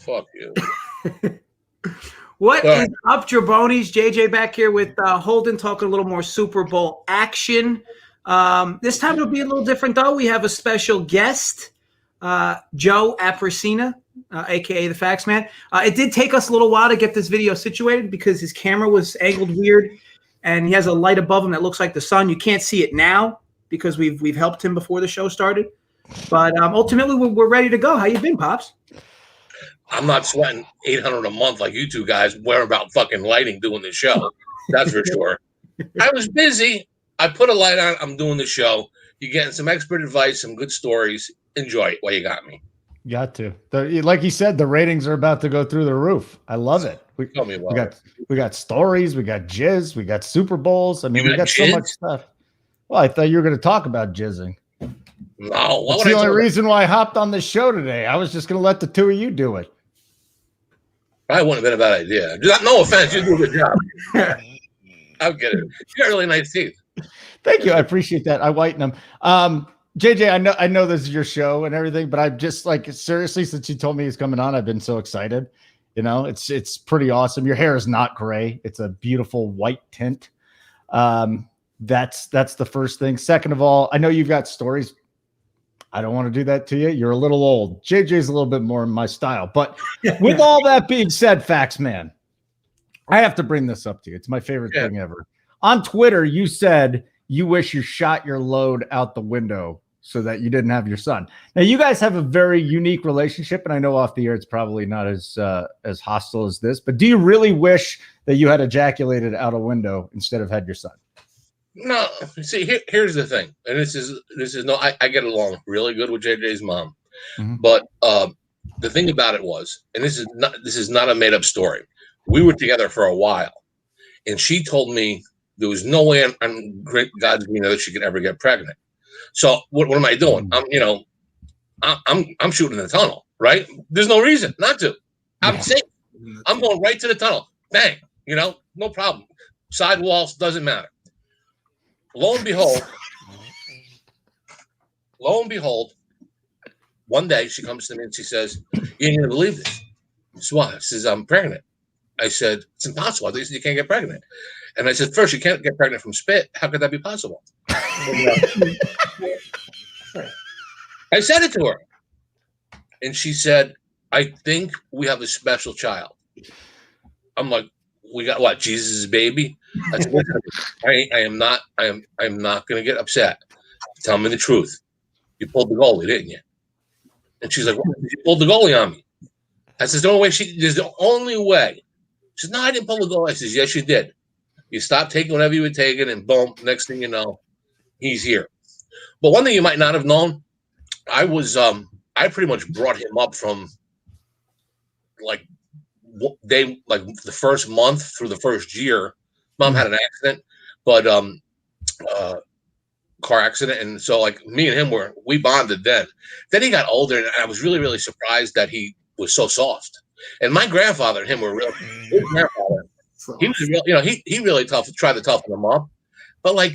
Fuck you. What is up, Jabronis? JJ back here with Holden talking a little more Super Bowl action. This time it'll be a little different, though. We have a special guest, Joe Apricina, a.k.a. the Factsman. It did take us a little while to get this video situated because his camera was angled weird, and he has a light above him that looks like the sun. You can't see it now because we've helped him before the show started. But ultimately, we're ready to go. How you been, Pops? I'm not sweating $800 a month like you two guys worry about fucking lighting doing the show. That's for sure. I was busy. I put a light on. I'm doing the show. You're getting some expert advice, some good stories. Enjoy it while you got me. Got to. Like he said, the ratings are about to go through the roof. I love it. We got stories. We got jizz. We got Super Bowls. I mean, we got so much stuff. Well, I thought you were going to talk about jizzing. No. That's the only reason why I hopped on this show today. I was just going to let the two of you do it. Probably wouldn't have been a bad idea. No offense, you do a good job. I'll get it. You got really nice teeth. Thank you. I appreciate that. I whiten them. JJ, I know this is your show and everything, but I've just seriously, since you told me he's coming on, I've been so excited. You know, it's pretty awesome. Your hair is not gray. It's a beautiful white tint. That's the first thing. Second of all, I know you've got stories. I don't want to do that to you. You're a little old. JJ's a little bit more in my style. But with all that being said, Factsman, I have to bring this up to you. It's my favorite thing ever. On Twitter, you said you wish you shot your load out the window so that you didn't have your son. Now, you guys have a very unique relationship, and I know off the air it's probably not as hostile as this, but do you really wish that you had ejaculated out a window instead of had your son? No, see, here's the thing, and this is I get along really good with JJ's mom, but the thing about it was, and this is not a made up story. We were together for a while, and she told me there was no way on God's green earth she could ever get pregnant. So what am I doing? I'm shooting the tunnel, right? There's no reason not to. I'm safe. I'm going right to the tunnel. Bang, no problem. Sidewalls, doesn't matter. Lo and behold, one day she comes to me and she says, "You ain't gonna believe this." She says, "I'm pregnant." I said, "It's impossible. They said you can't get pregnant." And I said, "First, you can't get pregnant from spit. How could that be possible?" I said it to her. And she said, "I think we have a special child." I'm like, "We got what? Jesus' baby?" I said, I'm not going to get upset. Tell me the truth. You pulled the goalie, didn't you? And she's like, "What? You pulled the goalie on me." I said, there's the only way. She says, "No, I didn't pull the goalie." I says, "Yes, you did. You stopped taking whatever you were taking, and boom, next thing you know, he's here." But one thing you might not have known, I pretty much brought him up from the first month through the first year. Mom had an accident, but car accident, and so me and him we bonded then. Then he got older, and I was really, really surprised that he was so soft. And my grandfather and him were real. His grandfather, he was real. He really tried to toughen him up, but my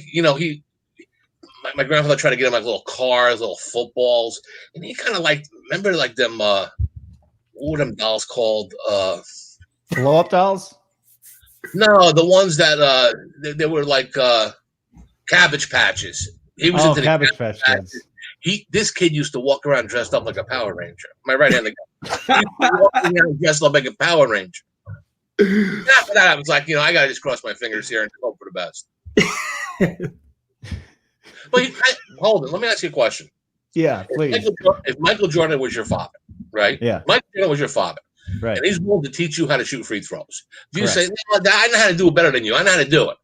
grandfather tried to get him little cars, little footballs, and he kind of remember them what were them dolls called? Blow up dolls? No, the ones that they were Cabbage Patches. He was into the Cabbage Patches. This kid used to walk around dressed up like a Power Ranger. My right-handed guy. He used to walk around dressed up like a Power Ranger. After that, I was like, I gotta just cross my fingers here and hope for the best. But hold on, let me ask you a question. Yeah, please. If Michael Jordan was your father, right? Yeah. Michael Jordan was your father. Right. And he's willing to teach you how to shoot free throws. Do you say, "No, I know how to do it better than you. I know how to do it"?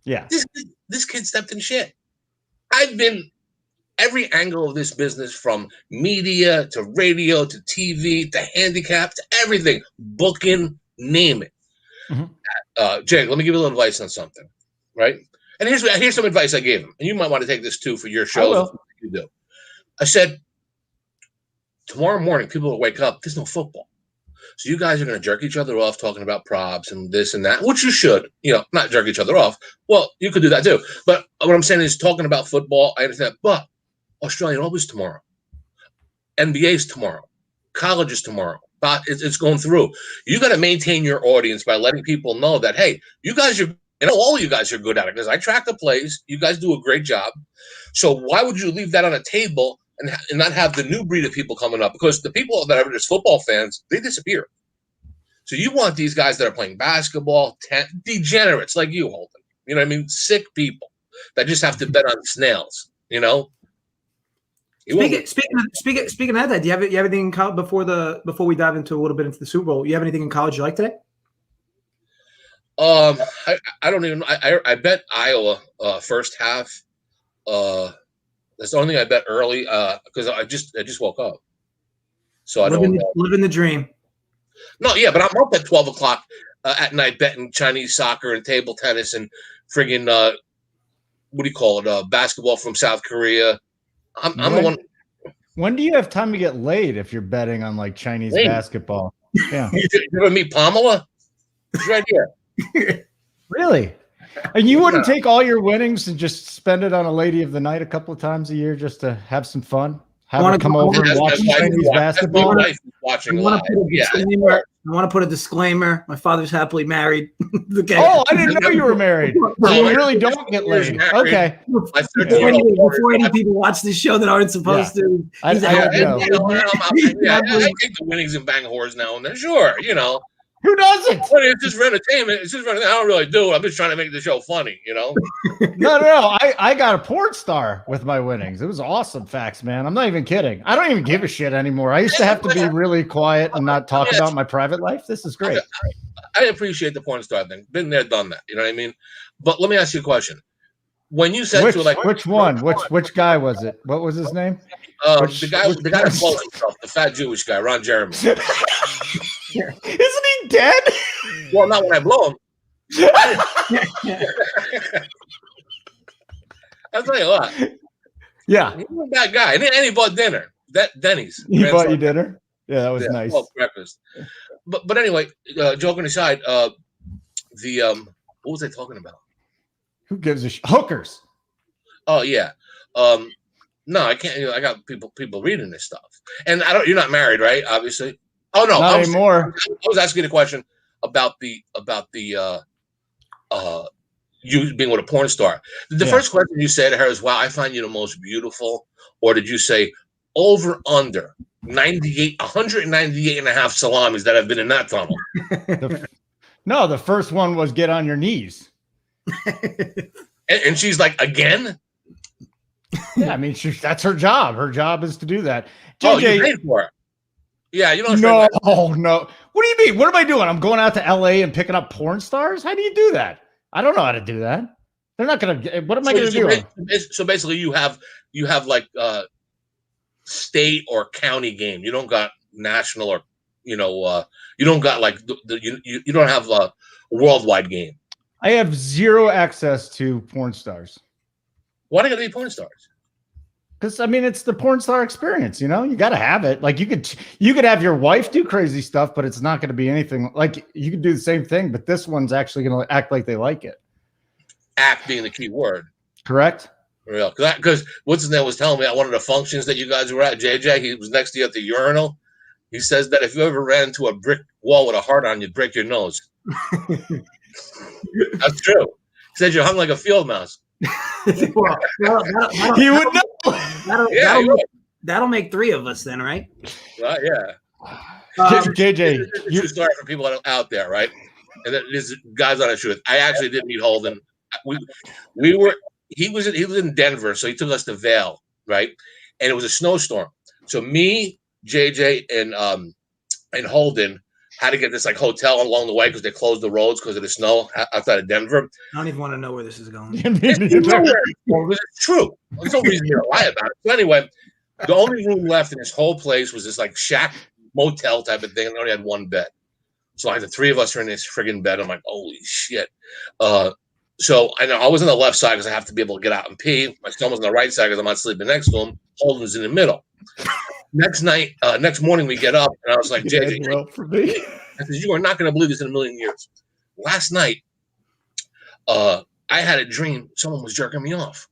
Yeah. This kid stepped in shit. I've been every angle of this business, from media to radio to TV to handicap to everything, booking, name it. Jay, let me give you a little advice on something, right? And here's some advice I gave him, and you might want to take this too for your shows. You do. I said, tomorrow morning people will wake up. There's no football. So you guys are going to jerk each other off talking about props and this and that, which you should, not jerk each other off. Well, you could do that too. But what I'm saying is talking about football, I understand. But Australian Open's tomorrow. NBA's tomorrow. College is tomorrow. but it's going through. You got to maintain your audience by letting people know that, hey, you guys are, all of you guys are good at it, because I track the plays. You guys do a great job. So why would you leave that on a table and not have the new breed of people coming up? Because the people that are just football fans, they disappear. So you want these guys that are playing basketball, degenerates like you, Holden. You know what I mean? Sick people that just have to bet on snails, you know? Speaking of that, do you have anything in college before we dive into a little bit into the Super Bowl? You have anything in college you like today? I don't even. I bet Iowa first half. That's the only thing I bet early because I just woke up, so I don't know. Living the dream. No, yeah, but I'm up at 12 o'clock at night betting Chinese soccer and table tennis and friggin' what do you call it? Basketball from South Korea. I'm the one. When do you have time to get laid if you're betting on like Chinese basketball? Yeah. You ever meet Pamela? She's right here. Really? And you wouldn't take all your winnings and just spend it on a lady of the night a couple of times a year just to have some fun? Have her come over and watch Chinese basketball? My wife is watching live. I want to put a disclaimer. My father's happily married. Okay. Oh, I didn't know you were married. So you really don't get laid. Okay. Before any people watch this show that aren't supposed to. I take the winnings and bang whores now and then. Sure, you know. Who doesn't? It's just for entertainment. It's just for, I don't really do it. I'm just trying to make the show funny, you know? No. I got a porn star with my winnings. It was awesome, Factsman. I'm not even kidding. I don't even give a shit anymore. I used to have to be really quiet and not talk about my private life. This is great. I appreciate the porn star thing. Been there, done that. You know what I mean? But let me ask you a question. When you said which one? Which guy was it? What was his name? The guy that blows himself, the fat Jewish guy, Ron Jeremy. Isn't he dead? Well, not when I blow him. I'll tell you what. Yeah. He was a bad guy. And he bought dinner. Denny's. He bought you dinner? Yeah, that was nice. Breakfast. But anyway, joking aside, what was I talking about? Who gives a hookers? Oh yeah. No, I can't. I got people reading this stuff, and you're not married, right? Obviously. Oh no, not anymore. I was asking a question about the you being with a porn star. The first question you said to her is, "Wow, I find you the most beautiful," or did you say over under 198 and a half salamis that have been in that tunnel? No, the first one was get on your knees. And she's like, again? Yeah, I mean, that's her job. Her job is to do that. JJ, you paid for it. Yeah, you don't. No. What do you mean? What am I doing? I'm going out to LA and picking up porn stars? How do you do that? I don't know how to do that. They're not going to. What am I going to do? So basically, you have like state or county game. You don't got national or you don't got like you don't have a worldwide game. I have zero access to porn stars. Why do you got to be porn stars? Because I mean, it's the porn star experience. You know, you got to have it. Like you could have your wife do crazy stuff, but it's not going to be anything like you could do the same thing. But this one's actually going to act like they like it. Act being the key word. Correct. Real, because what's his name was telling me at one of the functions that you guys were at, JJ. He was next to you at the urinal. He says that if you ever ran into a brick wall with a heart on, you'd break your nose. That's true. He said you hung like a field mouse. He would know. That'll make three of us then, right? Yeah. JJ, you start for people out there, right? And this guy's on the truth. I actually did meet Holden. He was in Denver, so he took us to Vail, right? And it was a snowstorm. So me, JJ, and Holden had to get this like hotel along the way because they closed the roads because of the snow outside of Denver. I don't even want to know where this is going. It's true. There's no reason to lie about it. So anyway, the only room left in this whole place was this like shack motel type of thing, and they only had one bed. So the three of us are in this friggin' bed. I'm like, holy shit. So I know I was on the left side because I have to be able to get out and pee. My son was on the right side because I'm not sleeping next to him. Holden's in the middle. Next morning we get up and I was like, JJ, I said, you are not going to believe this in a million years. Last night, I had a dream someone was jerking me off.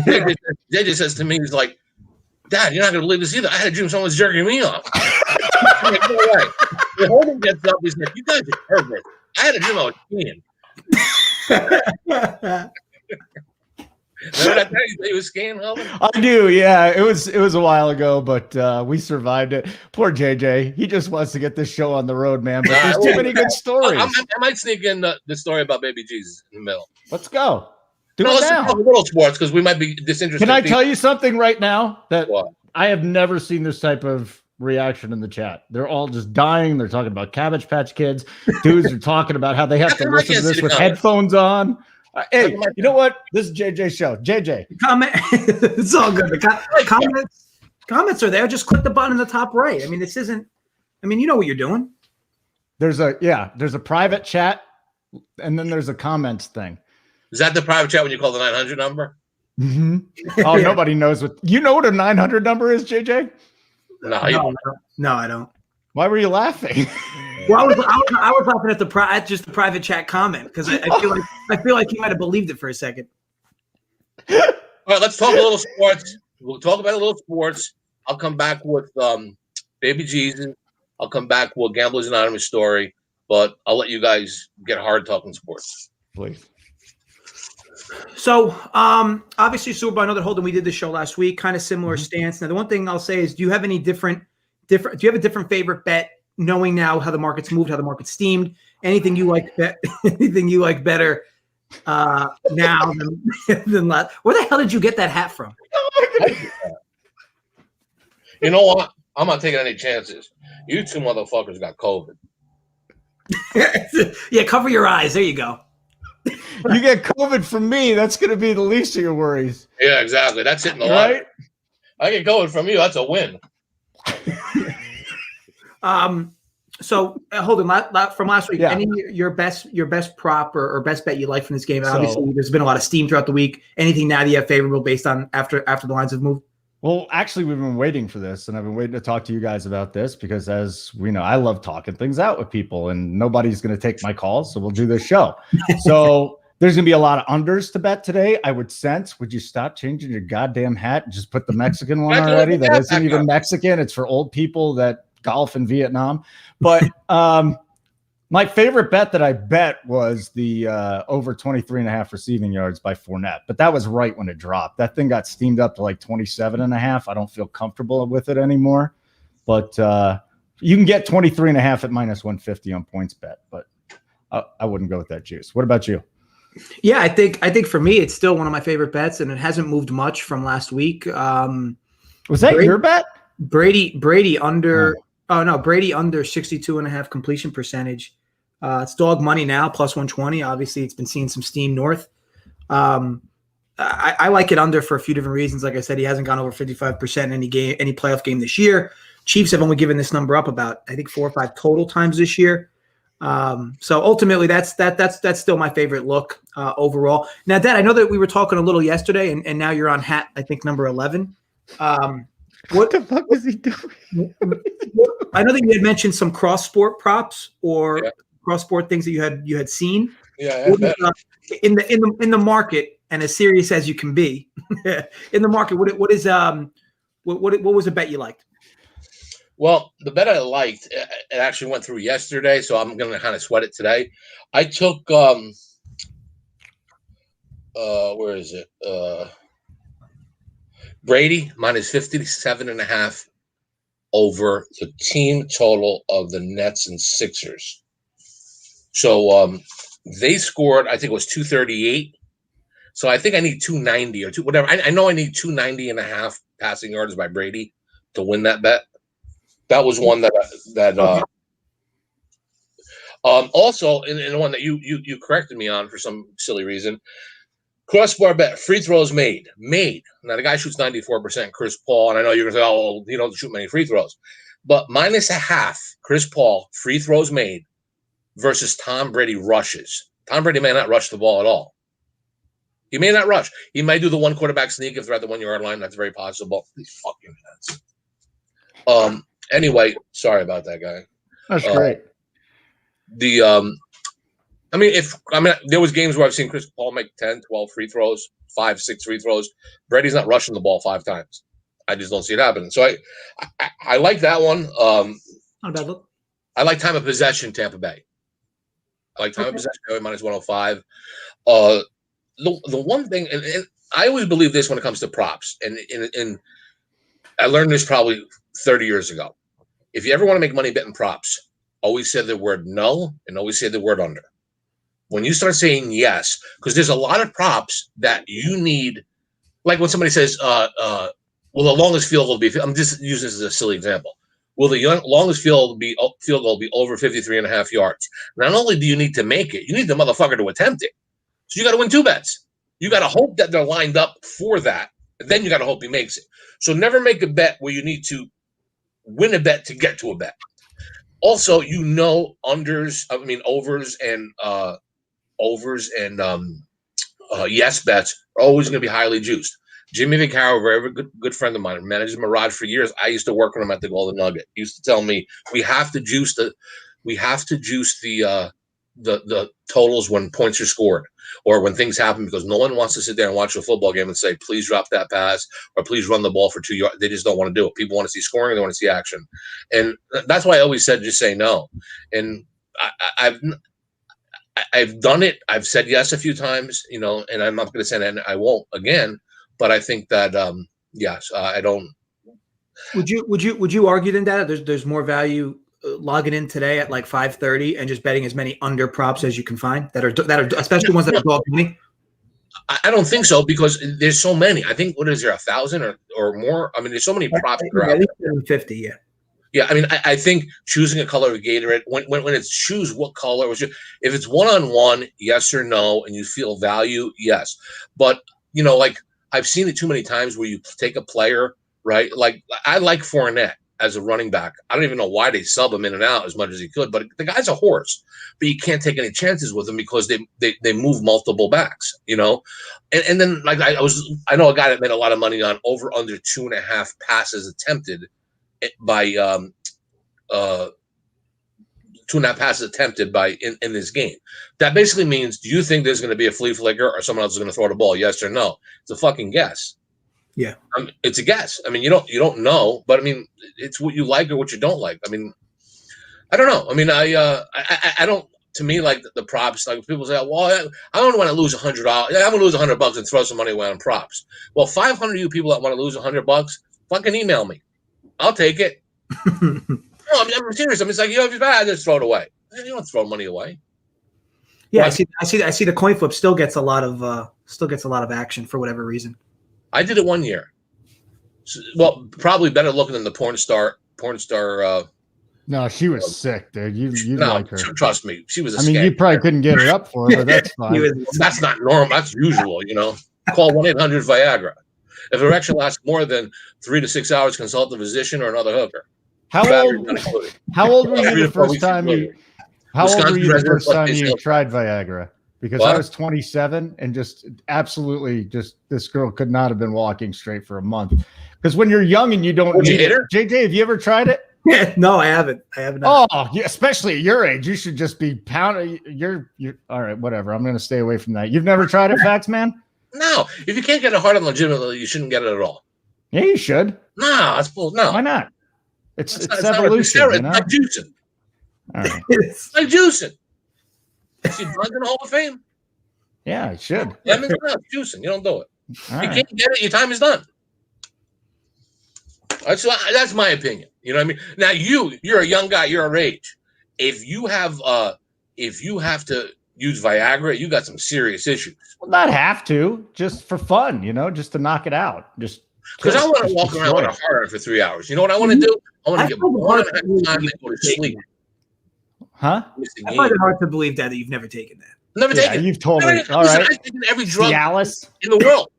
JJ says to me, he's like, Dad, you're not going to believe this either. I had a dream someone was jerking me off. I'm like, no way. The Holden gets up. He's like, you guys are perverts. I had a dream I was skiing. Remember that day he was skiing, Holden? I do, yeah. It was a while ago, but we survived it. Poor JJ. He just wants to get this show on the road, man. But there's too many good stories. I might sneak in the story about baby Jesus in the middle. Let's go. Let's talk a little sports because we might be disinterested. Can I tell you something right now that What? I have never seen this type of reaction in the chat? They're all just dying. They're talking about Cabbage Patch Kids. Dudes are talking about how they have to listen to this with headphones on. Hey, you know what? This is JJ's show. JJ. Comment. It's all good. The comments are there. Just click the button in the top right. I mean, this isn't. I mean, you know what you're doing. There's a private chat, and then there's a comments thing. Is that the private chat when you call the 900 number? Mm-hmm. Oh, nobody knows what you know what a 900 number is, JJ? No, I don't. Why were you laughing? Well, I was laughing at the private chat comment because I feel like you might have believed it for a second. All right, let's talk a little sports. We'll talk about a little sports. I'll come back with baby Jesus. I'll come back with Gamblers Anonymous story, but I'll let you guys get hard talking sports. Please. So, obviously, Super Bowl. I know that Holden, we did the show last week, kind of similar stance. Now, the one thing I'll say is, do you have any different? Do you have a different favorite bet? Knowing now how the market's moved, how the market's steamed, anything you like better now than last? Where the hell did you get that hat from? You know what? I'm not taking any chances. You two motherfuckers got COVID. Yeah, cover your eyes. There you go. You get COVID from me. That's going to be the least of your worries. Yeah, exactly. That's hitting the line. I get COVID from you. That's a win. So Holden, from last week, any your best prop or best bet you like from this game? Obviously, there's been a lot of steam throughout the week. Anything now that you have favorable based on after the lines have moved? Well, actually, we've been waiting for this, and I've been waiting to talk to you guys about this because, as we know, I love talking things out with people, and nobody's going to take my calls, so we'll do this show. So there's going to be a lot of unders to bet today. I would sense. Would you stop changing your goddamn hat and just put the Mexican one already? That isn't even Mexican. It's for old people that golf in Vietnam. But my favorite bet that I bet was the over 23.5 receiving yards by Fournette. But that was right when it dropped. That thing got steamed up to like 27.5. I don't feel comfortable with it anymore. But you can get 23.5 at minus 150 on points bet. But I wouldn't go with that juice. What about you? Yeah, I think for me, it's still one of my favorite bets, and it hasn't moved much from last week. Was that your bet? Brady under. Oh no, Brady under 62.5 completion percentage. It's dog money now, plus 120. Obviously, it's been seeing some steam north. I like it under for a few different reasons. Like I said, he hasn't gone over 55% in any playoff game this year. Chiefs have only given this number up about, I think, 4 or 5 total times this year. So ultimately, that's still my favorite look overall. Now, Dad, I know that we were talking a little yesterday, and now you're on hat, I think, number 11. What the fuck is he doing? I know that you had mentioned some cross sport props or cross sport things that you had seen. Yeah, in the market, and as serious as you can be, in the market, what was a bet you liked? Well, the bet I liked, it actually went through yesterday, so I'm going to kind of sweat it today. I took where is it? Brady minus 57.5 over the team total of the Nets and Sixers. So they scored, I think it was 238. So I think I need 290 or whatever. I know I need 290.5 passing yards by Brady to win that bet. That was one that also in the one that you corrected me on for some silly reason. Crossbar bet, free throws made. Now, the guy shoots 94%, Chris Paul, and I know you're going to say, oh, he don't shoot many free throws. But minus 0.5, Chris Paul, free throws made versus Tom Brady rushes. Tom Brady may not rush the ball at all. He may not rush. He might do the one quarterback sneak if they're at the 1 yard line. That's very possible. These fucking heads. Anyway, sorry about that, guy. That's great. There was games where I've seen Chris Paul make 10, 12 free throws, 5, 6 free throws. Brady's not rushing the ball 5 times. I just don't see it happening. So I like that one. Not a bad look. I like time of possession, Tampa Bay. I like time of possession, minus 105. The one thing, and I always believe this when it comes to props, and I learned this probably 30 years ago. If you ever want to make money betting props, always say the word no and always say the word under. When you start saying yes, because there's a lot of props that you need, like when somebody says, will the longest field goal be, I'm just using this as a silly example. Will the longest field goal be over 53.5 yards? Not only do you need to make it, you need the motherfucker to attempt it. So you got to win 2 bets. You got to hope that they're lined up for that. And then you got to hope he makes it. So never make a bet where you need to win a bet to get to a bet. Also, overs and yes bets are always going to be highly juiced. Jimmy Vaccaro, a very good friend of mine, managed Mirage for years. I used to work with him at the Golden Nugget. He used to tell me we have to juice the totals when points are scored or when things happen, because no one wants to sit there and watch a football game and say, please drop that pass or please run the ball for 2 yards. They just don't want to do it. People want to see scoring. They want to see action. And that's why I always said, just say no. And I've done it. I've said yes a few times, and I'm not going to say that I won't again, but I think that, yes, I don't. Would you argue then that there's more value logging in today at like 5:30 and just betting as many under props as you can find that are especially ones that are dog money? I don't think so, because there's so many. I think, what is there, 1,000 or more? I mean, there's so many props that are out there. 50, yeah. Yeah, I mean, I think choosing a color of Gatorade, when it's choose what color, if it's 1-on-1, yes or no, and you feel value, yes. But, like I've seen it too many times where you take a player, right? Like I like Fournette as a running back. I don't even know why they sub him in and out as much as he could, but the guy's a horse. But you can't take any chances with him because they move multiple backs, And then like I know a guy that made a lot of money on over under 2.5 passes attempted by 2.5 passes attempted by in this game. That basically means, do you think there's going to be a flea flicker or someone else is going to throw the ball? Yes or no? It's a fucking guess. Yeah, it's a guess. I mean, you don't know, but I mean, it's what you like or what you don't like. I mean, I don't know. I mean, I don't. To me, like the props, like people say, well, I don't want to lose $100. I'm going to lose $100 and throw some money away on props. Well, 500 of you people that want to lose $100, fucking email me. I'll take it. No, I'm serious. I mean, it's like, if it's bad, just throw it away. You don't throw money away. Yeah, well, I see the coin flip still gets a lot of action for whatever reason. I did it one year. Well, probably better looking than the porn star. No, she was sick, dude. You like her. Trust me, she was. You probably couldn't get her up for her, but that's fine. That's not normal. That's usual. Call 1-800-VIAGRA. If erection lasts more than 3 to 6 hours, consult a physician or another hooker. How old were you the first time you? How old were you the first time you tried Viagra? Because I was 27 and just absolutely this girl could not have been walking straight for a month. Because when you're young and you don't need it. JJ, have you ever tried it? No, I haven't. Oh, yeah, especially at your age, you should just be pounding. You're all right. Whatever. I'm going to stay away from that. You've never tried it, Factsman? No. If you can't get it hard and legitimately, you shouldn't get it at all. Yeah, you should. No, that's bull. No. Why not? It's evolution. It's like juicing. All right. It's like juicing. Is he drugged in the Hall of Fame? Yeah, it should. Lemon's not juicing. You don't do it. All you can't get it. Your time is done. That's my opinion. You know what I mean? Now you're a young guy. You're our age. If you have to use Viagra, you got some serious issues. Well, not have to, just for fun. Just to knock it out. Just because I want to walk around with a heart for 3 hours. You know what I want to do? I want to get bored and have time to go to sleep. Huh? I find it hard to believe that you've never taken that. Never taken it. You've told me. All right. I've taken every drug Cialis in the world.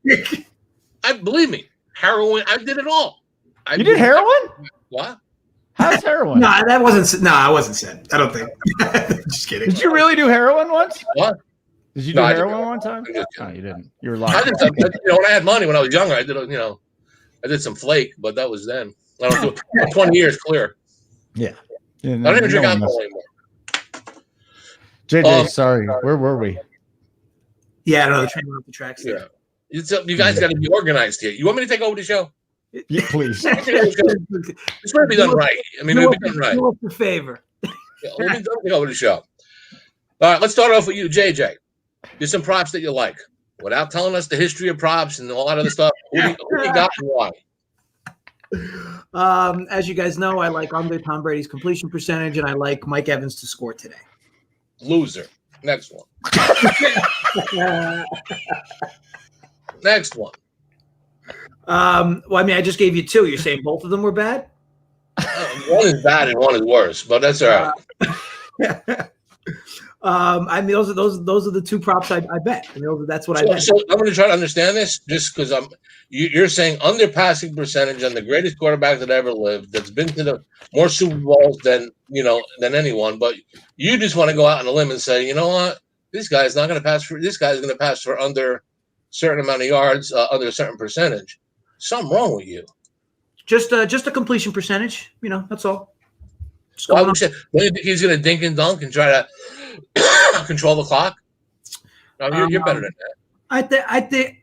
Believe me, heroin. I did it all. You did heroin? What? How's heroin? No, that wasn't. No, I wasn't said. I don't think. Just kidding. Did you really do heroin once? What? Did you do heroin one time? No, you didn't. You were lying. I did some, when I had money when I was younger, I did. I did some flake, but that was then. I don't do it. 20 years clear. Yeah. I don't even drink alcohol anymore. JJ, sorry. Where were we? Yeah, I don't know. The train went off the tracks. Yeah. You guys got to be organized here. You want me to take over the show? Yeah, please. It's going to be done right. I mean, it'll be done right. Do us a favor. Yeah, we'll be done over the show. All right, let's start off with you, JJ. Do some props that you like, without telling us the history of props and all that other stuff. Who you got and why? As you guys know, I like under Tom Brady's completion percentage, and I like Mike Evans to score today. Loser. Next one. Next one. Well, I mean, I just gave you two. You're saying both of them were bad? One is bad and one is worse, but that's all right. I mean, those are the two props I bet. I mean, that's what I bet. So I'm going to try to understand this, just because you're saying under passing percentage and the greatest quarterback that ever lived, that's been to the more Super Bowls than anyone. But you just want to go out on a limb and say, you know what, this guy's not going to pass for. This guy's going to pass for under a certain amount of yards, under a certain percentage. Something wrong with you. Just a completion percentage. You know, that's all. Why would you say? Don't you think he's going to dink and dunk and try to control the clock? No, you're better than that.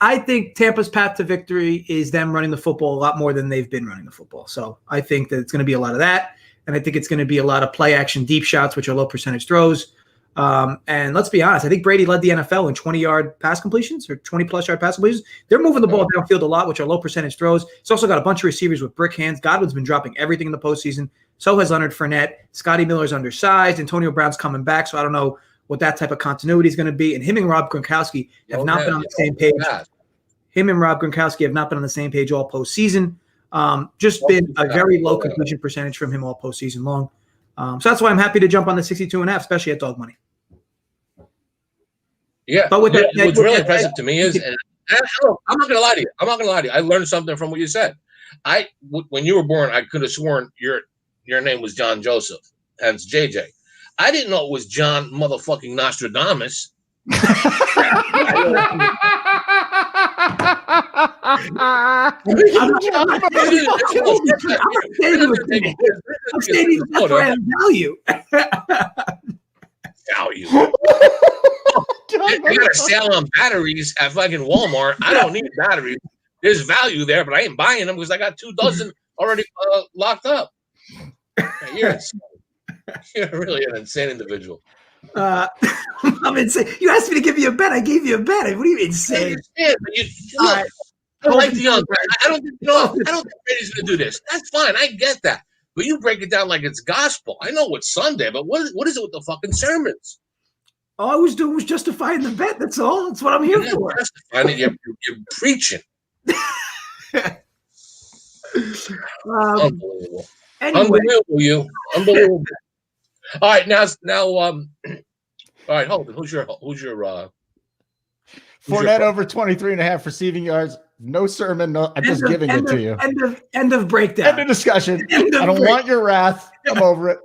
I think Tampa's path to victory is them running the football a lot more than they've been running the football. So I think that it's going to be a lot of that, and I think it's going to be a lot of play action deep shots, which are low percentage throws. And let's be honest, I think Brady led the NFL in 20-yard pass completions or 20-plus-yard pass completions. They're moving the ball downfield a lot, which are low percentage throws. He's also got a bunch of receivers with brick hands. Godwin's been dropping everything in the postseason. So has Leonard Fournette. Scotty Miller's undersized. Antonio Brown's coming back, so I don't know what that type of continuity is going to be. And him and Rob Gronkowski have not been on the same page. Him and Rob Gronkowski have not been on the same page all postseason. Just been a very low completion percentage from him all postseason long. So that's why I'm happy to jump on the 62.5, especially at dog money. Yeah, but what's really impressive to me is, and I'm not going to lie to you. I learned something from what you said. When you were born, I could have sworn your name was John Joseph, hence JJ. I didn't know it was John motherfucking Nostradamus. I'm stating that's why I value. I got a sale on batteries at fucking Walmart. I don't need batteries. There's value there, but I ain't buying them because I got 2 dozen already locked up. You're really an insane individual. I'm insane. You asked me to give you a bet. I gave you a bet. What are you insane? I like the young. I don't think Brady's going to do this. That's fine. I get that. But you break it down like it's gospel. I know it's Sunday, but what is it with the fucking sermons? All I was doing was justifying the bet. That's all. That's what I'm here for. You're preaching. Unbelievable. Anyway. Unbelievable. All right, now. All right, Holden. Who's your Fournette over 23.5 receiving yards. No sermon. No, I'm just giving it to you. End of breakdown. End of discussion. I don't want your wrath. I'm over it.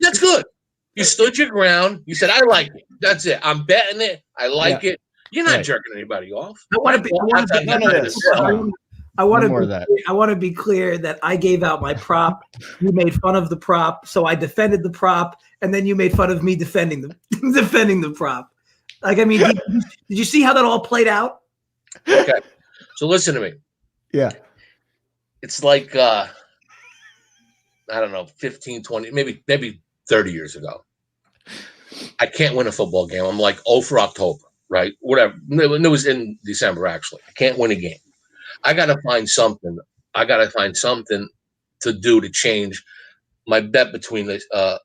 That's good. You stood your ground. You said, I like it. That's it. I'm betting it. I like it. You're not jerking anybody off. I want to be clear that I gave out my prop. You made fun of the prop, so I defended the prop, and then you made fun of me defending the prop. Like, I mean, did you see how that all played out? Okay. So listen to me. Yeah. It's like I don't know, 15, 20, maybe 30 years ago. I can't win a football game. I'm like 0 for October, right? Whatever. It was in December, actually. I can't win a game. I got to find something. To do to change my bet between to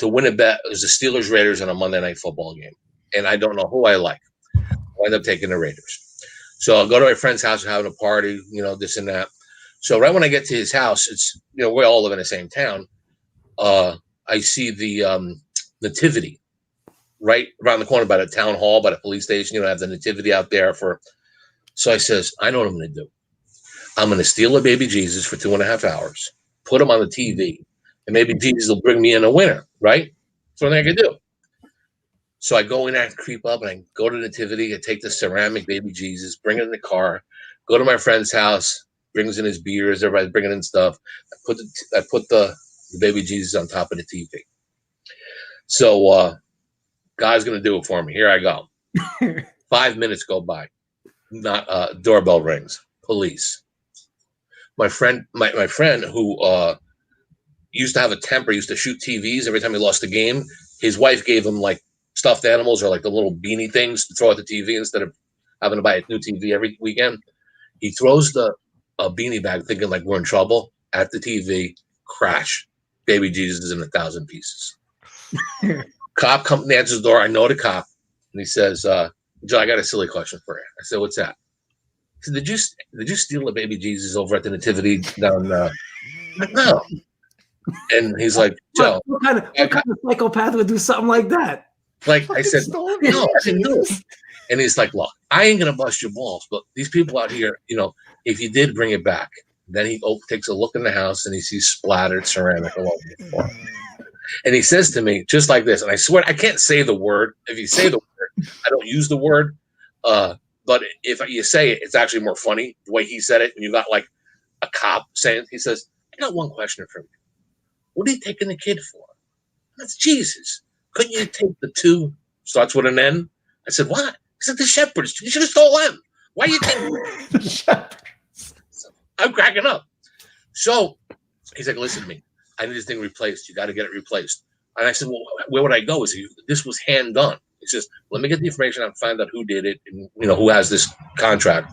win a bet is the Steelers Raiders in a Monday Night Football game, and I don't know who I like. I end up taking the Raiders. So I'll go to my friend's house, we're having a party, this and that. So right when I get to his house, it's we all live in the same town. I see the nativity right around the corner by the town hall, by the police station. I have the nativity out there for. So I says, I know what I'm going to do. I'm going to steal a baby Jesus for 2.5 hours, put him on the TV, and maybe Jesus will bring me in a winner, right? That's what I can do. So I go in there and creep up, and I go to the nativity. I take the ceramic baby Jesus, bring it in the car, go to my friend's house, brings in his beers, everybody's bringing in stuff. I put the baby Jesus on top of the TV. So God's going to do it for me. Here I go. 5 minutes go by. Not doorbell rings. Police. my friend who used to have a temper, used to shoot TVs every time he lost a game. His wife gave him like stuffed animals or like the little beanie things to throw at the TV instead of having to buy a new TV every weekend. He throws a beanie bag thinking like we're in trouble at the TV, crash. Baby Jesus is in 1,000 pieces. Cop comes and answers the door. I know the cop. And he says, Joe, I got a silly question for you. I said, what's that? He said, did you steal the baby Jesus over at the Nativity down no. And he's like, Joe. What kind of psychopath would do something like that? Like I said, no, I didn't do it. And he's like, look, I ain't going to bust your balls, but these people out here, if you did bring it back, then he takes a look in the house and he sees splattered ceramic all over the floor. And he says to me, just like this, and I swear I can't say the word. If you say the word, I don't use the word. But if you say it, it's actually more funny the way he said it. And you got like a cop saying, he says, I got one question for you. What are you taking the kid for? That's Jesus. Couldn't you take the two? Starts with an N. I said, what? He said, the shepherds. You should have stole them. Why are you taking the shepherds? I'm cracking up. So he's like, listen to me. I need this thing replaced. You got to get it replaced. And I said, well, where would I go? He said, this was hand done. He says, let me get the information and find out who did it and who has this contract.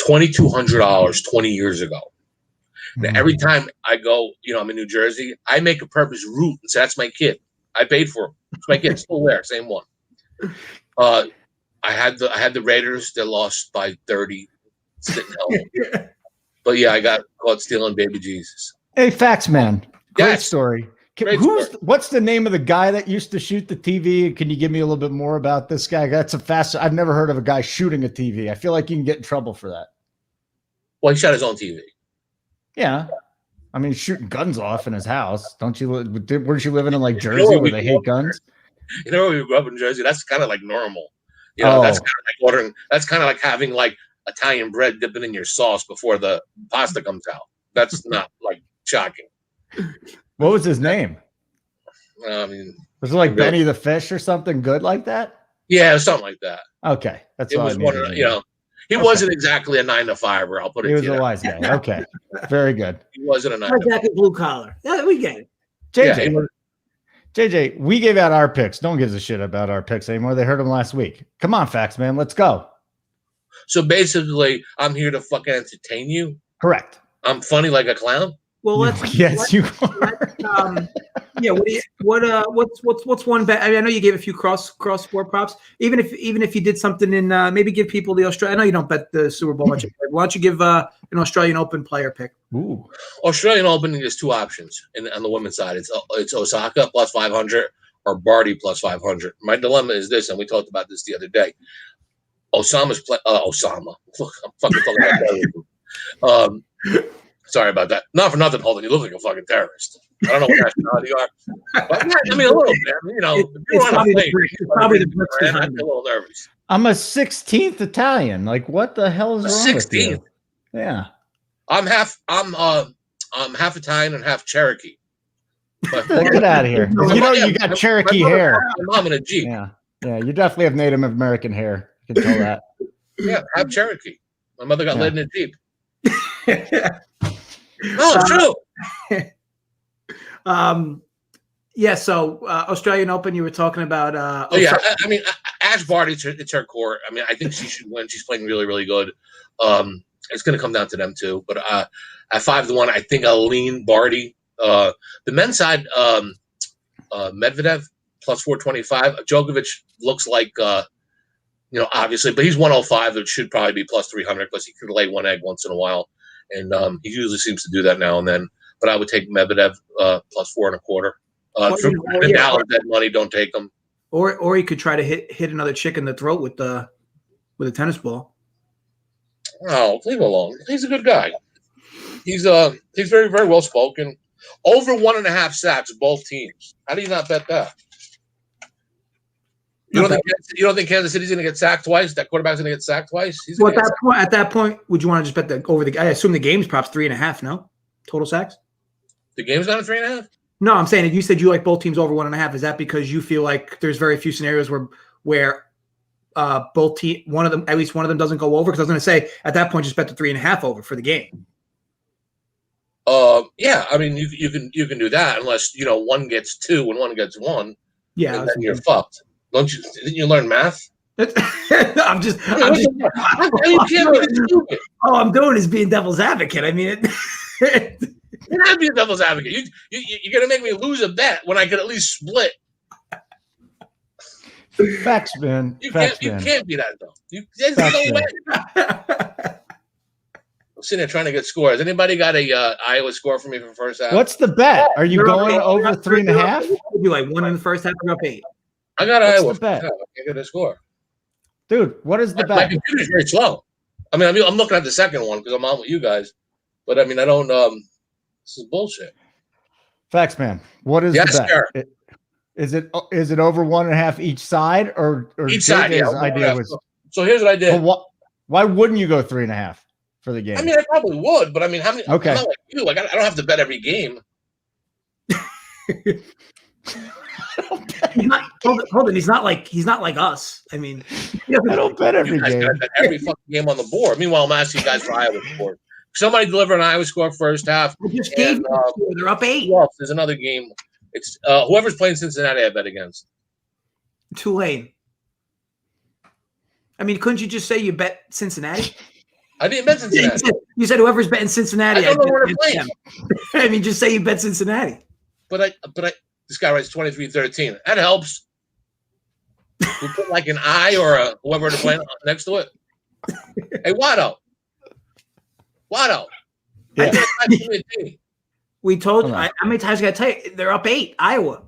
$2,200 20 years ago. Now, every time I go, I'm in New Jersey, I make a purpose route and say, that's my kid. I paid for him. It's my kid. Still there. Same one. I had the Raiders. They lost by 30. But yeah, I got caught stealing baby Jesus. Hey, Factsman. Great Yes. story. Great What's the name of the guy that used to shoot the TV? Can you give me a little bit more about this guy? I've never heard of a guy shooting a TV. I feel like you can get in trouble for that. Well, he shot his own TV. Yeah. I mean, shooting guns off in his house. Weren't you living in like Jersey where they hate guns? When we grew up in Jersey, that's kind of like normal. That's kind of like ordering. That's kind of like having like Italian bread dipping in your sauce before the pasta comes out. That's not like shocking. What was his name? I mean, was it like Benny the Fish or something good like that? Yeah, something like that. Okay, that's it all was I one needed. Of he wasn't exactly a 9-to-5er. I'll put it. He was a wise guy. Okay, very good. He wasn't a 9-to-5er. Blue collar. Yeah, we get it. JJ, JJ, we gave out our picks. No one gives a shit about our picks anymore. They heard them last week. Come on, Factsman, let's go. So basically, I'm here to fucking entertain you. Correct. I'm funny like a clown. Well, you are. Yeah. What's one bet? I mean, I know you gave a few cross sport props. Even if you did something in maybe give people the Australia. I know you don't bet the Super Bowl much. Why don't you give an Australian Open player pick? Ooh. Australian Open, there's two options on the women's side. It's Osaka plus 500 or Barty plus 500. My dilemma is this, and we talked about this the other day. Osama. Look, I'm fucking talking about that. Sorry about that. Not for nothing, Holden. You look like a fucking terrorist. I don't know what nationality you are. But, I mean, a little bit. It's probably the Bucs. I'm a little nervous. I'm a 16th Italian. Like, what the hell is wrong 16th? With you? Yeah. I'm half Italian and half Cherokee. But, get out of here. You got Cherokee hair. I'm in a Jeep. Yeah. You definitely have Native American hair. You can tell that. Yeah, half Cherokee. My mother got laid in a Jeep. No, it's true. So Australian Open, you were talking about. I mean, Ash Barty, it's her court. I mean, I think she should win. She's playing really, really good. It's going to come down to them too. But at 5-1, I think I'll lean Barty. The men's side, Medvedev plus 425. Djokovic looks like, obviously, but he's 105. It should probably be plus 300 because he could lay one egg once in a while. And he usually seems to do that now and then. But I would take Medvedev plus 4.25. Nadal dead money, don't take him. Or he could try to hit another chick in the throat with a tennis ball. Oh, leave him alone. He's a good guy. He's very, very well spoken. Over 1.5 sacks, both teams. How do you not bet that? You don't think Kansas City's going to get sacked twice? That quarterback's going to get sacked twice? At that point, would you want to just bet over the? I assume the game's props 3.5. No, total sacks. The game's not a 3.5. No, I'm saying you said you like both teams over 1.5. Is that because you feel like there's very few scenarios where both at least one of them doesn't go over? Because I was going to say at that point, just bet the 3.5 over for the game. Yeah, I mean, you can do that unless one gets 2 and one gets 1, Yeah, and then you're fucked. Didn't you learn math? I'm just. You can't be this stupid. All I'm doing is being devil's advocate. I mean, You're not being devil's advocate. You're gonna make me lose a bet when I could at least split. Factsman. You can't be that though. There's no way. I'm sitting there trying to get scores. Anybody got a Iowa score for me for the first half? What's the bet? Are you going over 3.5? You like 1 in the first half, up 8. I got Iowa. What's the bet? I can't get a score. Dude, what is the bet? My computer's very slow. I mean, I'm looking at the second one because I'm on with you guys. But I mean, I don't. This is bullshit. Factsman, what is the bet? Sir. Is it over 1.5 each side or each side? Yeah. Idea was, so here's what I did. Why wouldn't you go 3.5 for the game? I mean, I probably would, but I mean, how many? Okay. I'm not like you. Like, I don't have to bet every game. Hold on. He's not like us. I mean, I don't bet every game. Bet every fucking game on the board. Meanwhile, I'm asking you guys for Iowa score. Somebody deliver an Iowa score first half. I just gave you. They're up 8. Well, there's another game. It's whoever's playing Cincinnati, I bet against. Tulane. I mean, couldn't you just say you bet Cincinnati? I didn't bet Cincinnati. You said whoever's betting Cincinnati. I don't know where to play. I mean, just say you bet Cincinnati. But this guy writes 23-13. That helps. We put like an I or a whoever to play next to it. Hey, Watto. Yeah. We told you. How many times I got to tell you? They're up 8. Iowa.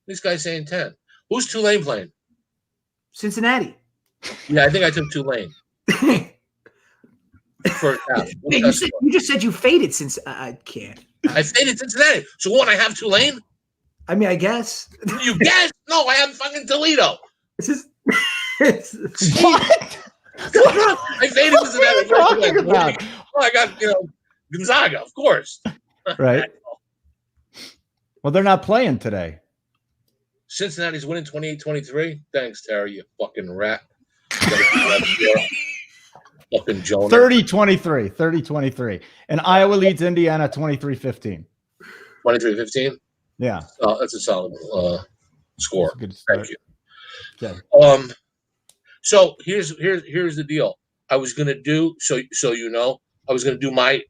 This guy's saying 10. Who's Tulane playing? Cincinnati. Yeah, I think I took Tulane. First half. You just said you faded since I can't. I faded Cincinnati. So what? I have Tulane? I mean, I guess. You guess? No, I have fucking Toledo. This is what? I faded Cincinnati. What are you talking about? Well, I got Gonzaga, of course. Right. Well, they're not playing today. Cincinnati's winning 28-23. Thanks, Terry, you fucking rat. Fucking Jonah. 30-23. And Iowa leads Indiana 23-15. 23-15? Yeah. That's a solid score. That's a good start. Thank you. Okay. So here's the deal. I was gonna do I was gonna do my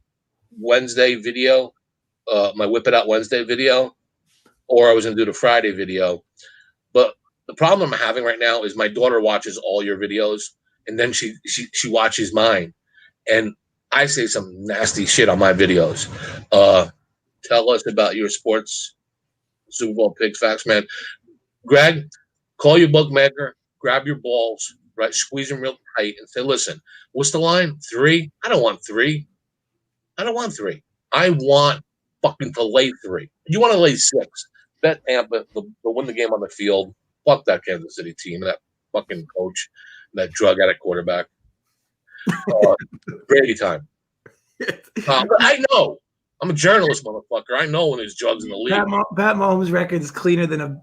Wednesday video, my Whip It Out Wednesday video, or I was gonna do the Friday video. But the problem I'm having right now is my daughter watches all your videos, and then she watches mine, and I say some nasty shit on my videos. Tell us about your sports Super Bowl picks, Factsman. Greg, call your bookmaker, grab your balls, right? Squeeze them real tight and say, listen, what's the line? 3? I don't want 3. I want fucking to lay 3. You want to lay 6. Bet Tampa, they'll win the game on the field. Fuck that Kansas City team, that fucking coach, that drug addict quarterback. Brady time. I know. I'm a journalist, motherfucker. I know when there's drugs in the league. Pat Mahomes' record is cleaner than a.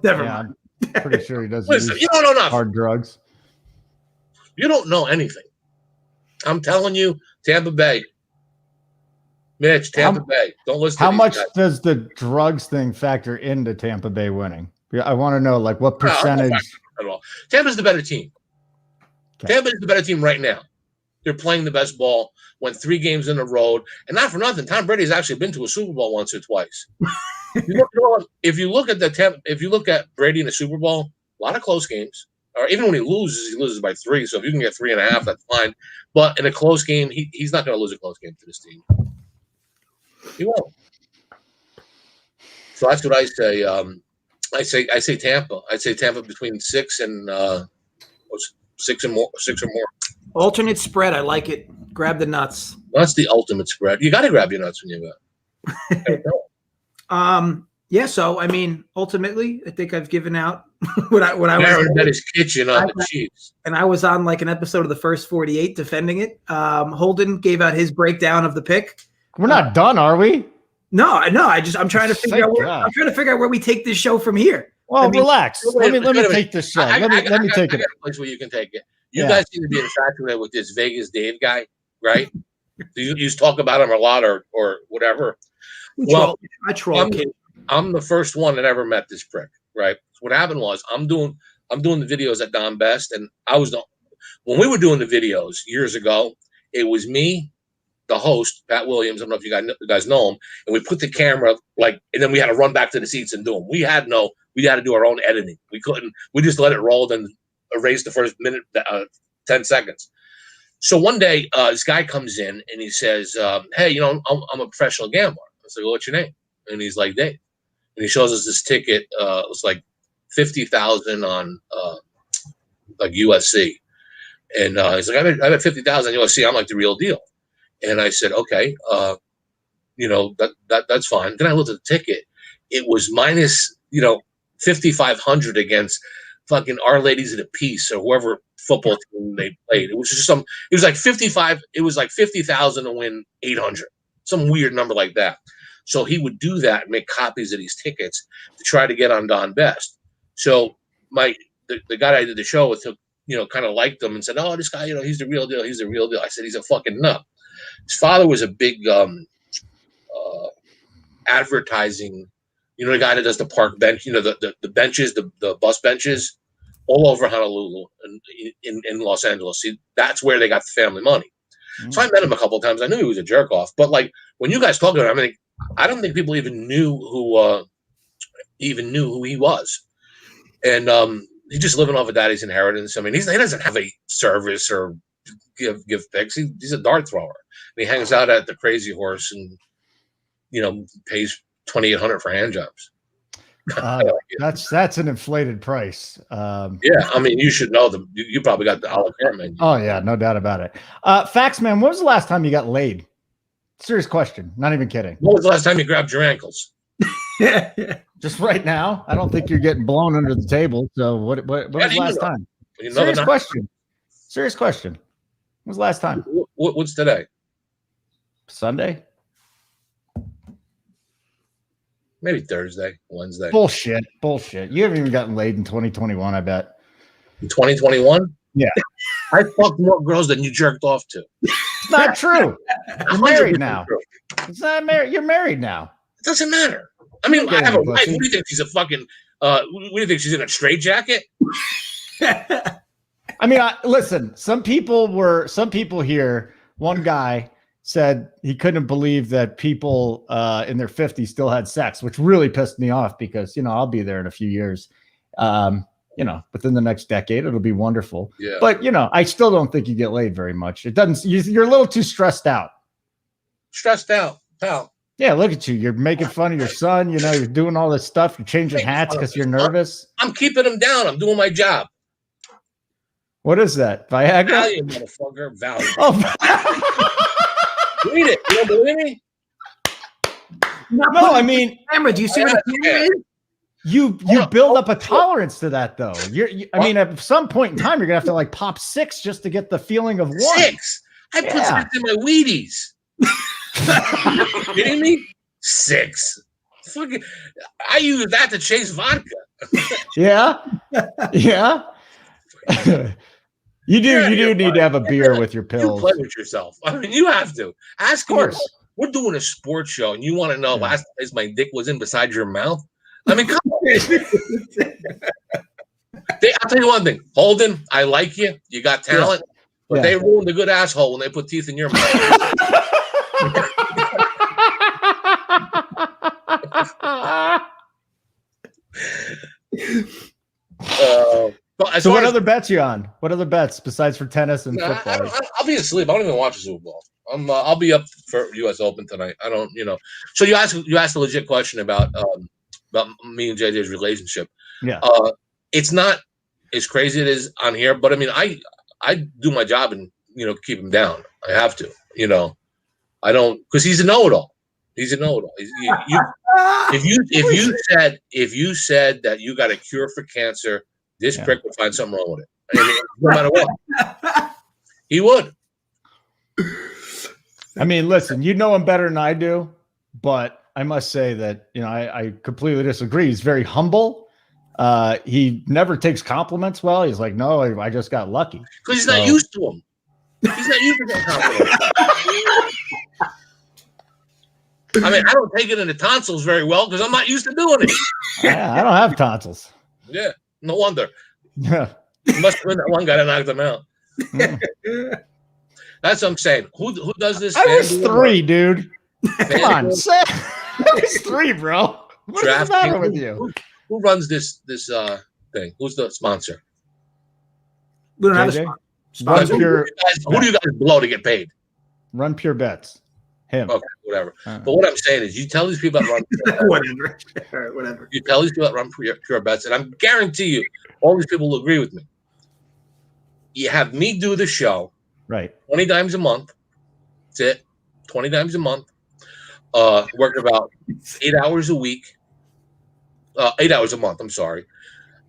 Never mind. I'm pretty sure he doesn't. Listen, you don't know nothing. Hard drugs. You don't know anything. I'm telling you, Tampa Bay. Mitch, Tampa Bay. Don't listen to How these much guys. does the drugs thing factor into Tampa Bay winning? I want to know, like, what percentage. At all. Tampa's the better team. Okay. Tampa is the better team right now. They're playing the best ball. Went 3 games in a row, and not for nothing. Tom Brady's actually been to a Super Bowl once or twice. If you look at Brady in the Super Bowl, a lot of close games. Or even when he loses by 3. So if you can get 3.5, that's fine. But in a close game, he's not going to lose a close game to this team. He won't. So that's what I say. I say Tampa. I say Tampa between 6 and 6 or more. Alternate spread. I like it. Grab the nuts. That's the ultimate spread. You got to grab your nuts when you go. Yeah. So I mean, ultimately, I think I've given out what I was at his kitchen on the Chiefs, and I was on like an episode of the First 48 defending it. Holden gave out his breakdown of the pick. We're not done, are we? No. I'm trying to figure out. I'm trying to figure out where we take this show from here. Well, relax. Let me take this show. Let me take it. A place where you can take it. You guys seem to be infatuated with this Vegas Dave guy, right? You just talk about him a lot or whatever. I troll. I'm the first one that ever met this prick, right? So what happened was I'm doing the videos at Don Best, and when we were doing the videos years ago, it was me, the host, Pat Williams. I don't know if you guys know him, and we put the camera and then we had to run back to the seats and do them. We had to do our own editing. We couldn't. We just let it roll, then erase the first minute, 10 seconds. So one day, this guy comes in and he says, "Hey, I'm a professional gambler." I was like, "Well, what's your name?" And he's like, "Dave." And he shows us this ticket. It was like 50,000 on like USC, and he's like, "I bet 50,000 USC. I'm like the real deal." And I said, "Okay, that's fine." Then I looked at the ticket. It was minus 5,500 against fucking Our Ladies of the Peace or whoever football team they played. It was just it was like 55. It was like 50,000 to win 800. Some weird number like that. So he would do that and make copies of these tickets to try to get on Don Best. So the guy I did the show with, kind of liked him and said, "Oh, this guy, he's the real deal. He's the real deal." I said, "He's a fucking nut." His father was a big advertising, the guy that does the park bench, the benches, the bus benches all over Honolulu and in Los Angeles. See, that's where they got the family money. Mm-hmm. So I met him a couple of times. I knew he was a jerk off, but like when you guys talk about him, I don't think people even knew who he was. And he's just living off of daddy's inheritance. He doesn't have a service or give picks. He's a dart thrower. And he hangs out at the Crazy Horse and pays $2,800 for hand jobs. That's an inflated price. Yeah, you should know them. You probably got the a la carte menu. Oh yeah, no doubt about it. Factsman, when was the last time you got laid? Serious question, not even kidding. When was the last time you grabbed your ankles? Just right now. I don't think you're getting blown under the table. So what was the last time? Serious question. Serious question. When was the last time? What's today? Sunday? Maybe Thursday, Wednesday. Bullshit. You haven't even gotten laid in 2021, I bet. In 2021? Yeah. I fucked more girls than you jerked off to. It's not true. You're married now. It's not married. You're married now. It doesn't matter. I have a wife. What do you think? She's a fucking what do you think? She's in a straitjacket? Listen, some people here, one guy said he couldn't believe that people in their 50s still had sex, which really pissed me off because, I'll be there in a few years. Within the next decade, it'll be wonderful. Yeah. But, I still don't think you get laid very much. It doesn't, you're a little too stressed out. Stressed out, pal. Yeah, look at you. You're making fun of your son. You're doing all this stuff. You're changing hats because you're nervous. I'm keeping him down. I'm doing my job. What is that? Viagra? Valium, motherfucker. Valium. Oh, read it. You don't believe me? No, camera. Do you see what the camera is? You build up a tolerance to that, though. At some point in time, you're gonna have to pop 6 just to get the feeling of 1. 6. I put 6 in my Wheaties. You kidding me? 6. Fucking, I use that to chase vodka. Yeah. You do need to have a beer with your pills. You play with yourself. You have to. Ask him. We're doing a sports show, and you want to know last place my dick was in beside your mouth? Come on. I'll tell you one thing. Holden, I like you. You got talent. But they ruined a good asshole when they put teeth in your mouth. So what other bets you on? What other bets besides for tennis and football? I'll be asleep. I don't even watch the Super Bowl. I'll be up for U.S. Open tonight. I don't, So you asked a legit question about me and JJ's relationship. Yeah. It's not as crazy as it is on here, but I do my job and keep him down. I have to. I don't, because he's a know-it-all. He's a know-it-all. If you said that you got a cure for cancer, this prick would find something wrong with it. No matter what, he would. Listen, you know him better than I do, but I must say that I completely disagree. He's very humble. He never takes compliments well. He's like, no, I just got lucky because he's not used to them. He's not used to that compliment. I mean, I don't take it in the tonsils very well because I'm not used to doing it. Yeah, I don't have tonsils. Yeah, no wonder. Yeah. You must have been that one guy that knocked them out. That's what I'm saying. Who does this? I was 3, dude. Come on, I was 3, bro. What is the matter with you? Who runs this thing? Who's the sponsor? We don't have a sponsor. Who do you guys blow to get paid? Run Pure Bets. Him. Okay, whatever. But what I'm saying is, you tell these people that run whatever. You tell these people that run Pure Bets, and I guarantee you, all these people will agree with me. You have me do the show, right? 20 times a month. That's it. 20 times a month. Work about 8 hours a week. 8 hours a month. I'm sorry.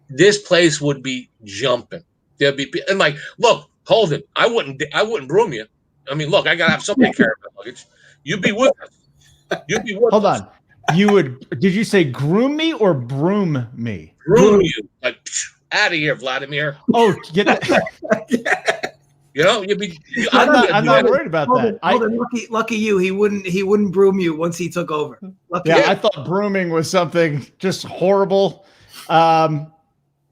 This place would be jumping. There'd be and like, look, Holden, I wouldn't broom you. I mean, look, I gotta have somebody carry my luggage. You'd be with us. You'd be with us. Hold on. You would? Did you say groom me or broom me? Broom you. Like, out of here, Vladimir. Oh, get that. You know, you'd be. I'm not worried about that. Lucky you. He wouldn't broom you once he took over. Lucky I thought brooming was something just horrible.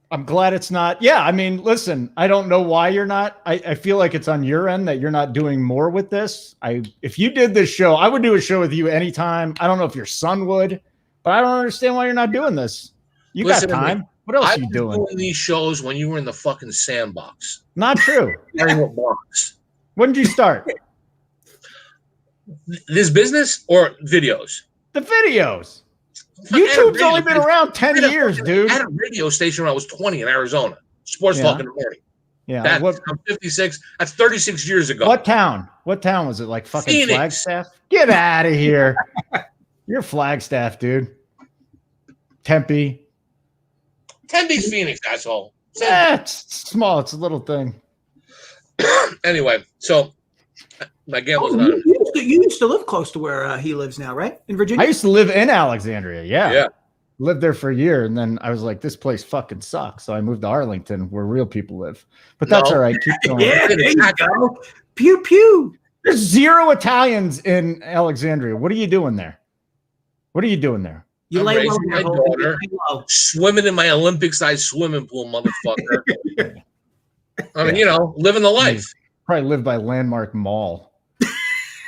I'm glad it's not. Yeah, I mean, listen, I don't know why you're not. I feel like it's on your end that you're not doing more with this. If you did this show, I would do a show with you anytime. I don't know if your son would, but I don't understand why you're not doing this. You got time. What else are you doing? These shows when you were in the fucking sandbox. Not true. Box. When did you start? This business or videos? The videos. YouTube's only been around 10 years, dude. I had a radio station when I was 20 in Arizona. Sports Talk in the morning. Yeah. I'm 56. That's 36 years ago. What town? What town was it? Like fucking Phoenix. Flagstaff? Get out of here. You're Flagstaff, dude. Tempe's Phoenix, asshole. It's small. It's a little thing. Anyway, so my gamble's not. You used to live close to where he lives now, right? In Virginia? I used to live in Alexandria. Yeah. Lived there for a year. And then I was like, this place fucking sucks. So I moved to Arlington where real people live. But that's all right. Keep going. Yeah, there you go. Pew, pew. There's 0 Italians in Alexandria. What are you doing there? You I'm lay raising my daughter, swimming in my Olympic-sized swimming pool, motherfucker. I mean, living the life. Probably live by Landmark Mall.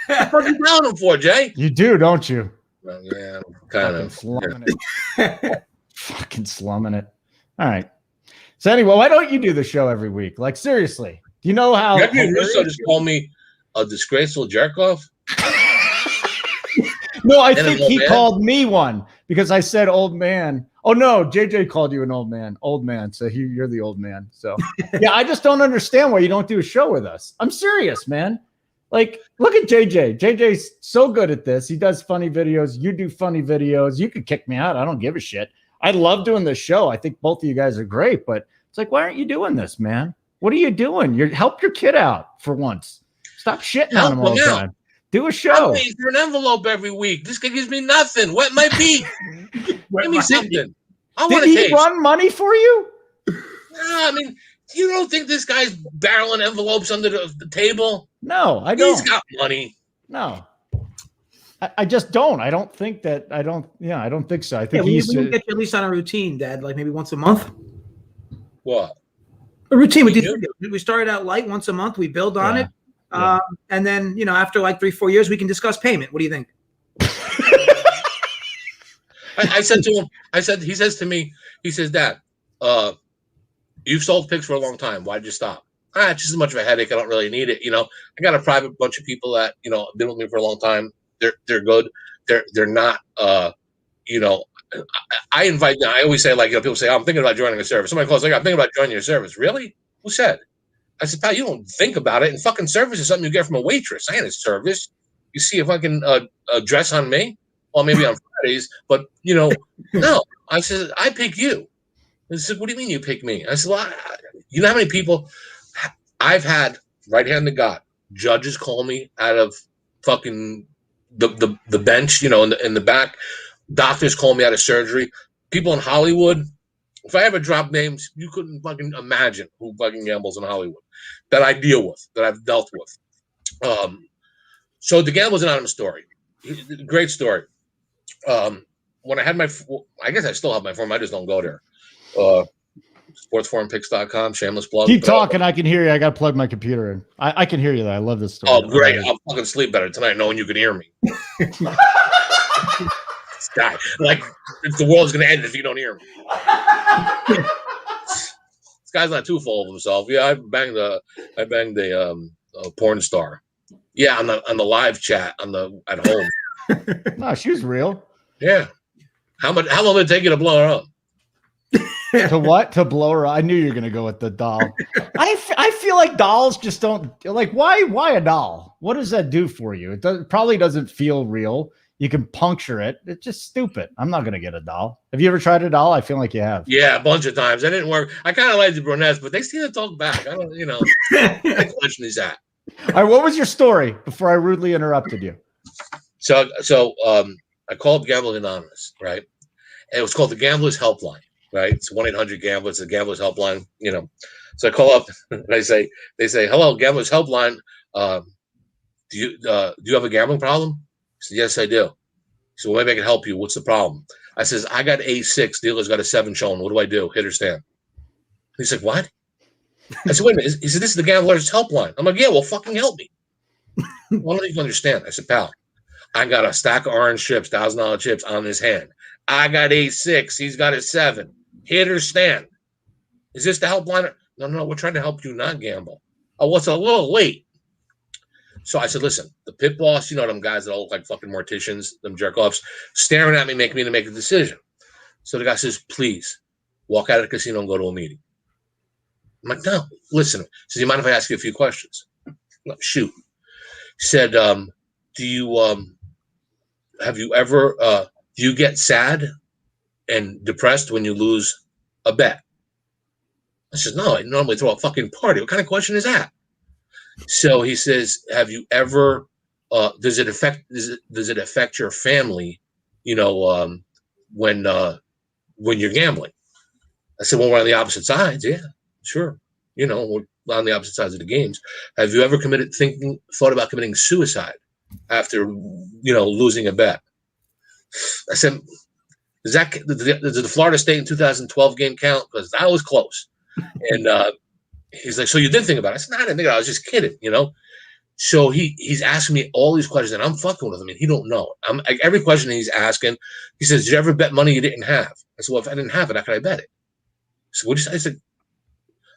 What the fuck are you telling them for, Jay? You do, don't you? Well, yeah, kind of. Slumming it. Fucking slumming it. All right. So anyway, why don't you do the show every week? Like, seriously. Do you know how? Gregory Russo just called me a disgraceful jerk-off. No, I think he called me one because I said old man. Oh, no, JJ called you an old man. Old man. So you're the old man. So, yeah, I just don't understand why you don't do a show with us. I'm serious, man. Like, look at JJ. JJ's so good at this. He does funny videos. You do funny videos. You could kick me out. I don't give a shit. I love doing this show. I think both of you guys are great, but it's like, why aren't you doing this, man? What are you doing? Help your kid out for once. Stop shitting on him all the time. Do a show. I'm waiting for an envelope every week. This guy gives me nothing. Wet my beak. Give me something. Did he run money for you? No, I mean, you don't think this guy's barreling envelopes under the table? No, I don't. He's got money. No. I just don't. I don't think that. I don't think so. I think we can get you at least on a routine, Dad, like maybe once a month. What? A routine. We started out light once a month. We build on it. And then, after like 3-4 years, we can discuss payment. What do you think? I said to him, he says to me, he says, Dad, you've sold picks for a long time. Why'd you stop? It's just as much of a headache. I don't really need it. I got a private bunch of people that, been with me for a long time. They're good. They're not, I invite them. I always say, people say, I'm thinking about joining a service. Somebody calls, I'm thinking about joining your service. Really? Who said? I said, pal, you don't think about it. And fucking service is something you get from a waitress. I ain't a service. You see a fucking dress on me? Well, maybe on Fridays, but, no. I said, I pick you. He said, what do you mean you pick me? I said, well, you know how many people I've had, right hand to God, judges call me out of fucking the bench, in the back. Doctors call me out of surgery. People in Hollywood, If I ever drop names, you couldn't fucking imagine who fucking gambles in Hollywood that I deal with, that I've dealt with. So the Gamblers Anonymous story, great story. When I had my, I guess I still have my form. I just don't go there. Sportsforumpicks.com, shameless plug. Keep talking. I can hear you. I got to plug my computer in. I can hear you, though. I love this story. Oh, great. I'll fucking sleep better tonight knowing you can hear me. This guy, like, if the world's going to end if you don't hear me. This guy's not too full of himself. Yeah, I banged a porn star. Yeah, on the live chat at home. No, she was real. Yeah. How long did it take you to blow her up? To what? To blow her up? I knew you were going to go with the doll. I feel like dolls just don't, like, why a doll? What does that do for you? It probably doesn't feel real. You can puncture it. It's just stupid. I'm not going to get a doll. Have you ever tried a doll? I feel like you have. Yeah, a bunch of times. That didn't work. I kind of like the brunettes, but they seem to talk back. I don't, what question is that? All right, what was your story before I rudely interrupted you? So I called Gambling Anonymous, right? And it was called the Gamblers Helpline, right? It's 1-800-GAMBLER. It's the Gamblers Helpline, So I call up and they say, "Hello, Gamblers Helpline. Do you have a gambling problem?" I said, "Yes, I do." So maybe I can help you. What's the problem? I says, "I got A6. Dealer's got a 7 showing. What do I do? Hit or stand?" He's like, "What?" I said, "Wait a minute." He said, "This is the Gamblers Helpline." I'm like, "Yeah, well, fucking help me." Well, I don't even understand. I said, "Pal, I got a stack of orange chips, $1,000 chips on his hand. I got A6. He's got a 7. Hit or stand. Is this the helpline?" No, we're trying to help you not gamble. Oh, well, it's a little late. So I said, "Listen, the pit boss, them guys that all look like fucking morticians, them jerk-offs, staring at me, making me to make a decision." So the guy says, "Please, walk out of the casino and go to a meeting." I'm like, "No, listen." He says, "You mind if I ask you a few questions?" No, shoot. He said, do you get sad and depressed when you lose a bet?" I said, "No, I normally throw a fucking party. What kind of question is that?" So he says, "Have you ever, does it affect your family, when you're gambling?" I said, "Well, we're on the opposite sides." "Yeah, sure. We're on the opposite sides of the games. Have you ever thought about committing suicide after, losing a bet?" I said, "Does the Florida State in 2012 game count? Because that was close." And he's like, "So you did think about it?" I said, "No, I didn't think about it. I was just kidding, So he's asking me all these questions, and I'm fucking with him, and he don't know. I'm like, every question he's asking, he says, "Did you ever bet money you didn't have?" I said, "Well, if I didn't have it, how could I bet it?" So what I said,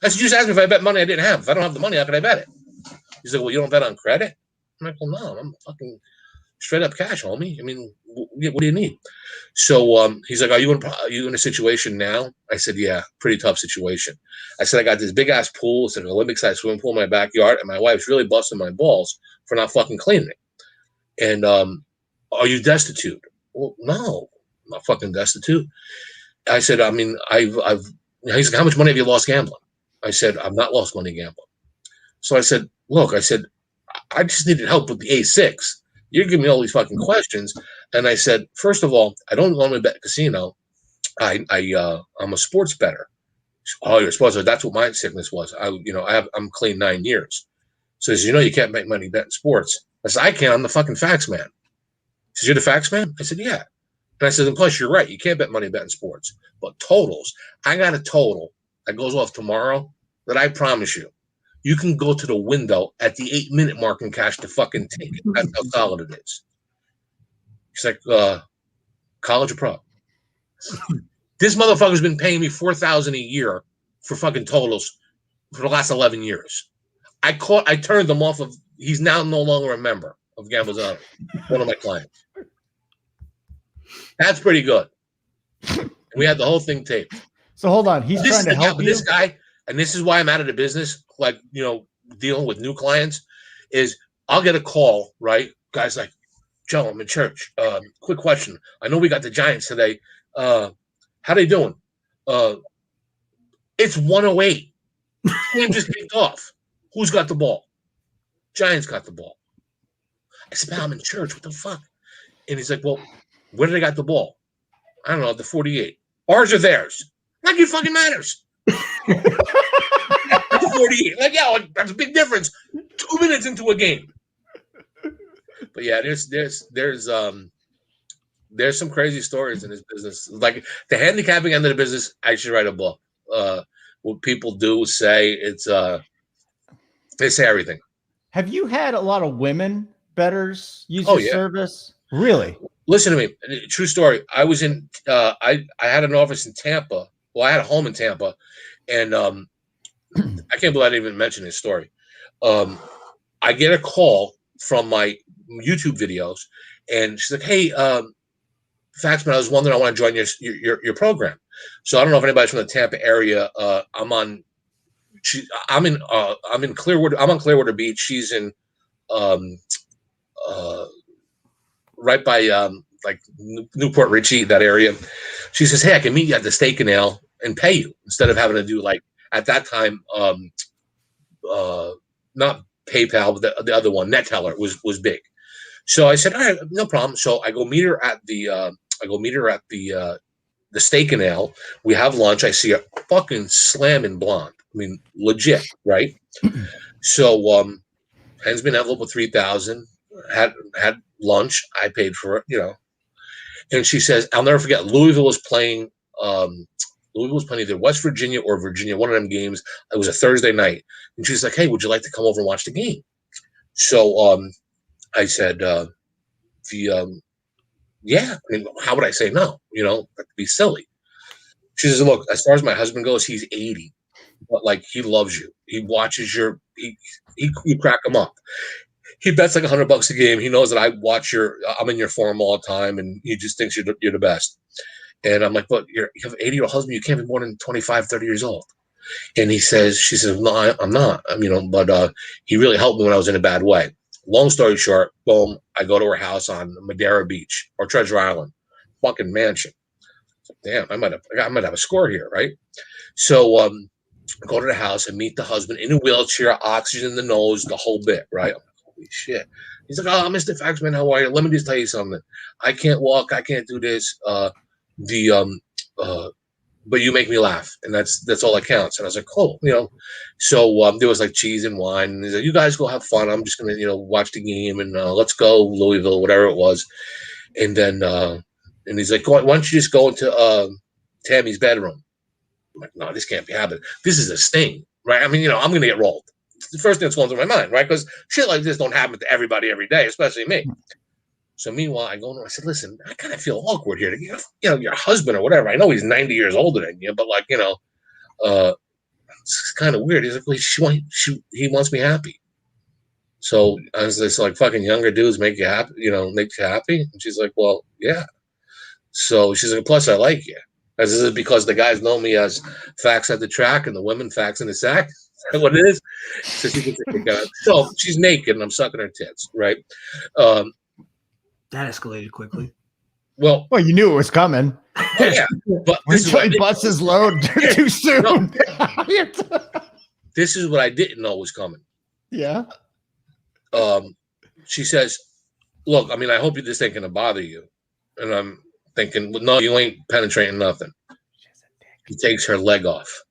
"You just asked me if I bet money I didn't have. If I don't have the money, how could I bet it?" He's like, "Well, you don't bet on credit?" I'm like, "Well, no, I'm fucking straight up cash, homie. I mean, what do you need?" So he's like, are you in a situation now?" I said, "Yeah, pretty tough situation." I said, "I got this big ass pool. It's an Olympic-sized swimming pool in my backyard, and my wife's really busting my balls for not fucking cleaning it. And are you destitute?" "Well, no, I'm not fucking destitute." I said, "I mean, he's like, how much money have you lost gambling?" I said, "I've not lost money gambling." So I said, "Look," I said, "I just needed help with the A6. You're giving me all these fucking questions." And I said, "First of all, I don't normally bet casino. I'm a sports bettor." "Oh, you're a sports bettor." That's what my sickness was. I'm clean 9 years. So he says, "You can't make money betting sports." I said, "I can. I'm the fucking Factsman." He says, "You're the Factsman?" I said, "Yeah." And I said, "And plus, you're right. You can't bet money betting sports. But totals, I got a total that goes off tomorrow that I promise you can go to the window at the 8-minute mark and cash the fucking ticket. That's how solid it is." He's like, "College or pro?" This motherfucker's been paying me $4,000 a year for fucking totals for the last 11 years. I turned him off of. He's now no longer a member of Gamblers Anonymous, one of my clients. That's pretty good. And we had the whole thing taped. So hold on, he's trying to help you. This guy, and this is why I'm out of the business, like, dealing with new clients, is I'll get a call, right? Guys like, "Joe, I'm in church. Quick question. I know we got the Giants today. How they doing?" It's 108. Game just kicked off. Who's got the ball? Giants got the ball. I said, "I'm in church. What the fuck?" And he's like, "Well, where do they got the ball?" "I don't know, the 48. "Ours or theirs?" Like it fucking matters. 48. Like, yeah, like, that's a big difference. 2 minutes into a game. But yeah, there's some crazy stories in this business. Like the handicapping end of the business, I should write a book. What people do say, they say everything. Have you had a lot of women bettors use Oh, your yeah. service? Really? Listen to me. True story. I was in. I had an office in Tampa. Well, I had a home in Tampa, and I can't believe I didn't even mention this story. I get a call from my YouTube videos, and she's like, "Hey, Factsman, I was wondering, I want to join your program." So I don't know if anybody's from the Tampa area. I'm in Clearwater. I'm on Clearwater Beach. She's in right by like Newport Richie, that area. She says, "Hey, I can meet you at the Steak and Ale and pay you instead of having to do like at that time not PayPal, but the other one, NetTeller was big." So I said, "All right, no problem." So I go meet her at the Steak and Ale. We have lunch. I see a fucking slamming blonde. I mean, legit, right? So hands me an envelope with $3,000. Had lunch. I paid for it, And she says, I'll never forget. Louisville was playing either West Virginia or Virginia, one of them games. It was a Thursday night, and she's like, "Hey, would you like to come over and watch the game?" So I said, yeah. I mean, how would I say no? That'd be silly. She says, "Look, as far as my husband goes, he's 80, but like he loves you. He watches you crack him up. He bets like $100 a game. He knows that I'm in your forum all the time, and he just thinks you're the best." And I'm like, "But you have an 80-year-old husband. You can't be more than 25, 30 years old." And she says, "No, I'm not. But he really helped me when I was in a bad way." Long story short, boom, I go to her house on Madeira Beach or Treasure Island, fucking mansion. Damn, I might have a score here, right? So I go to the house and meet the husband in a wheelchair, oxygen in the nose, the whole bit, right? I'm like, holy shit. He's like, "Oh, Mr. Factsman, how are you? Let me just tell you something. I can't walk, I can't do this. But you make me laugh, and that's all that counts." And I was like, "Cool," So there was like cheese and wine, and he's like, "You guys go have fun. I'm just gonna, watch the game, and let's go Louisville, whatever it was." And then and he's like, "Why don't you just go into Tammy's bedroom?" I'm like, "No, this can't be happening. This is a sting, right? I mean, I'm gonna get rolled." It's the first thing that's going through my mind, right? Because shit like this don't happen to everybody every day, especially me. So meanwhile, I go in, I said, "Listen, I kind of feel awkward here. Your husband or whatever. I know he's 90 years older than you, but like, it's kind of weird." He's like, "Well, he wants me happy." So I was just like, "Fucking younger dudes make you happy, make you happy." And she's like, "Well, yeah." So she's like, "Plus, I like you." This is because the guys know me as Facts at the Track and the women Facts in the Sack. Is that what it is? So she's naked and I'm sucking her tits, right? That escalated quickly. Well, you knew it was coming. Yeah, but this is what busts his load too soon. No. This is what I didn't know was coming. Yeah. She says, "Look, I mean, I hope this ain't gonna bother you." And I'm thinking, "Well, no, you ain't penetrating nothing." He takes her leg off.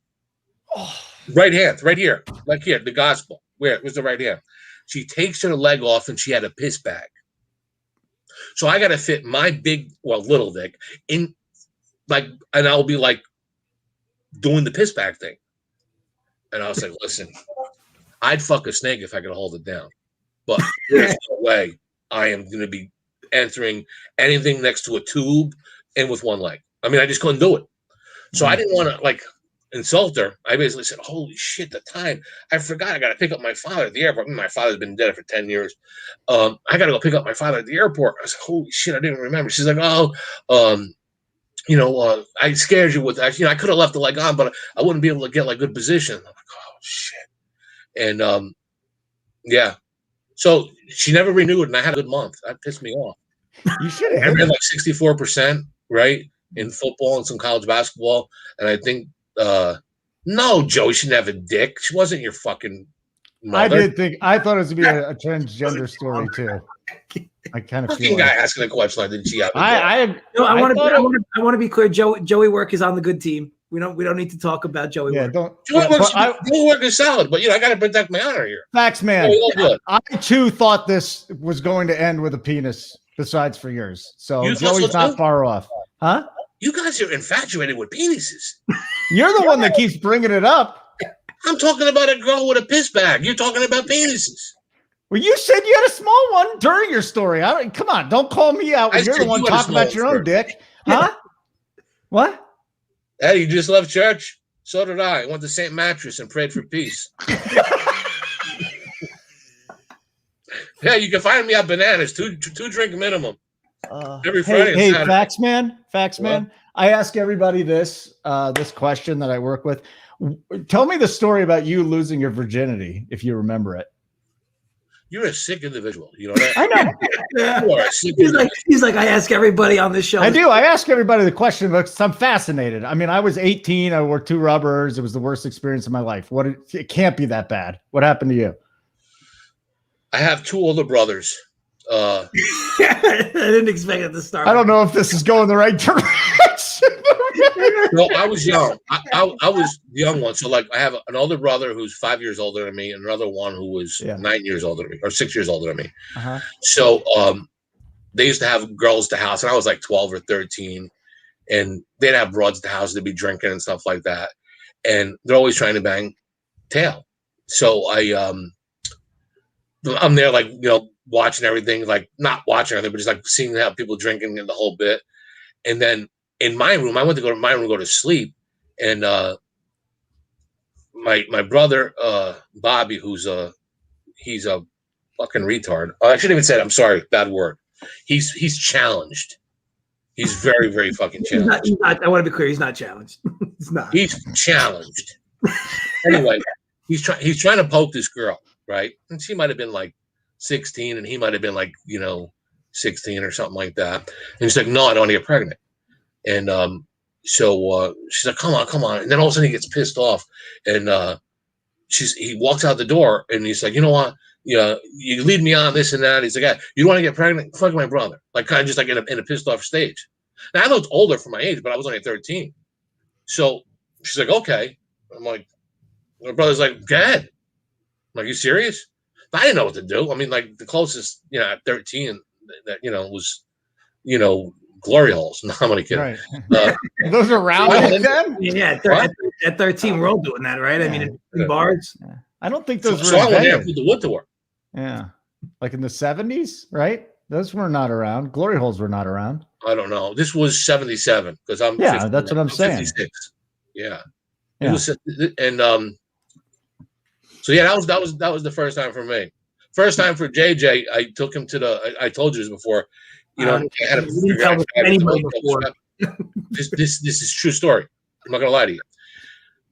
Oh. Right hand, right here, like here, the gospel. Where's the right hand? She takes her leg off, and she had a piss bag. So I got to fit my little dick in, like, and I'll be like doing the piss bag thing. And I was like, "Listen, I'd fuck a snake if I could hold it down, but there's no way I am going to be entering anything next to a tube and with one leg. I mean, I just couldn't do it." So I didn't want to like insult her. I basically said, "Holy shit, the time. I forgot I got to pick up my father at the airport." My father's been dead for 10 years. I got to go pick up my father at the airport. I was like, "Holy shit, I didn't remember." She's like, "Oh, I scared you with that. I could have left the leg on, but I wouldn't be able to get like good position." I'm like, "Oh shit." And yeah. So she never renewed, and I had a good month. That pissed me off. You should have. I ran like 64%, right, in football and some college basketball, and I think no, Joey should have a dick. She wasn't your fucking mother. I thought it was gonna be a transgender story too. I kind of feel guy asking a question like, "Did she have a dick?" I want to be clear. Joey Work is on the good team. We don't need to talk about Joey. Yeah, Work. don't. Joey Yeah, work is solid, but I got to protect my honor here. Factsman, Yeah, I too thought this was going to end with a penis. Besides for yours, so Joey's not far off, huh? You guys are infatuated with penises. You're the one that keeps bringing it up. I'm talking about a girl with a piss bag. You're talking about penises. Well, you said you had a small one during your story. Come on, don't call me out when you're the one talking about your own dick, huh? What? Hey, you just left church? So did I. I went to St. Mattress and prayed for peace. Yeah, you can find me at Bananas, two drink minimum. Every Friday. Hey, Factsman. What? I ask everybody this question that I work with. Tell me the story about you losing your virginity, if you remember it. You're a sick individual. You know that? I know. You are a sick individual. He's like, I ask everybody on this show. I do. I ask everybody the question because I'm fascinated. I mean, I was 18. I wore 2 rubbers. It was the worst experience of my life. It can't be that bad. What happened to you? I have 2 older brothers. I didn't expect it to start. I don't know if this is going the right direction. No, I was young. I was the young one. So, like, I have an older brother who's 5 years older than me, and another one who was 9 years older than me, or 6 years older than me. Uh-huh. So, they used to have girls to house, and I was like 12 or 13, and they'd have broads to house. They'd be drinking and stuff like that, and they're always trying to bang tail. So I'm there, like, watching everything, like not watching everything, but just like seeing how people drinking and the whole bit. And then in my room, I went to go to my room, go to sleep. And my brother, Bobby, he's a fucking retard. I shouldn't even say it. I'm sorry. Bad word. He's challenged. He's very, very fucking challenged. He's not, I want to be clear. He's not challenged. He's not. He's challenged. Anyway, he's trying to poke this girl, right? And she might have been like 16, and he might have been like 16 or something like that. And he's like, "No, I don't want to get pregnant." And so she's like, "Come on!" And then all of a sudden he gets pissed off, and he walks out the door, and he's like, "You know what? You lead me on this and that." He's like, "Yeah, you don't want to get pregnant? Fuck my brother!" Like, kind of just like in a pissed off stage. Now I looked older for my age, but I was only 13. So she's like, "Okay." I'm like, my brother's like, "Go ahead." I'm like, "You serious?" I didn't know what to do. I mean, like, the closest, at 13 that, was, glory holes. No, I'm only kidding. Right. Those are round then? Yeah, at 13, we're all doing that, right? Yeah. I mean, in bars. Yeah. I don't think those were so I went there and put the wood to work. Yeah. Like in the 70s, right? Those were not around. Glory holes were not around. I don't know. This was 77 because I'm 50, that's what I'm saying. 56. Yeah. It was, and so yeah, that was the first time for me. First time for JJ, I took him to I told you this before. I had a this is true story. I'm not gonna lie to you.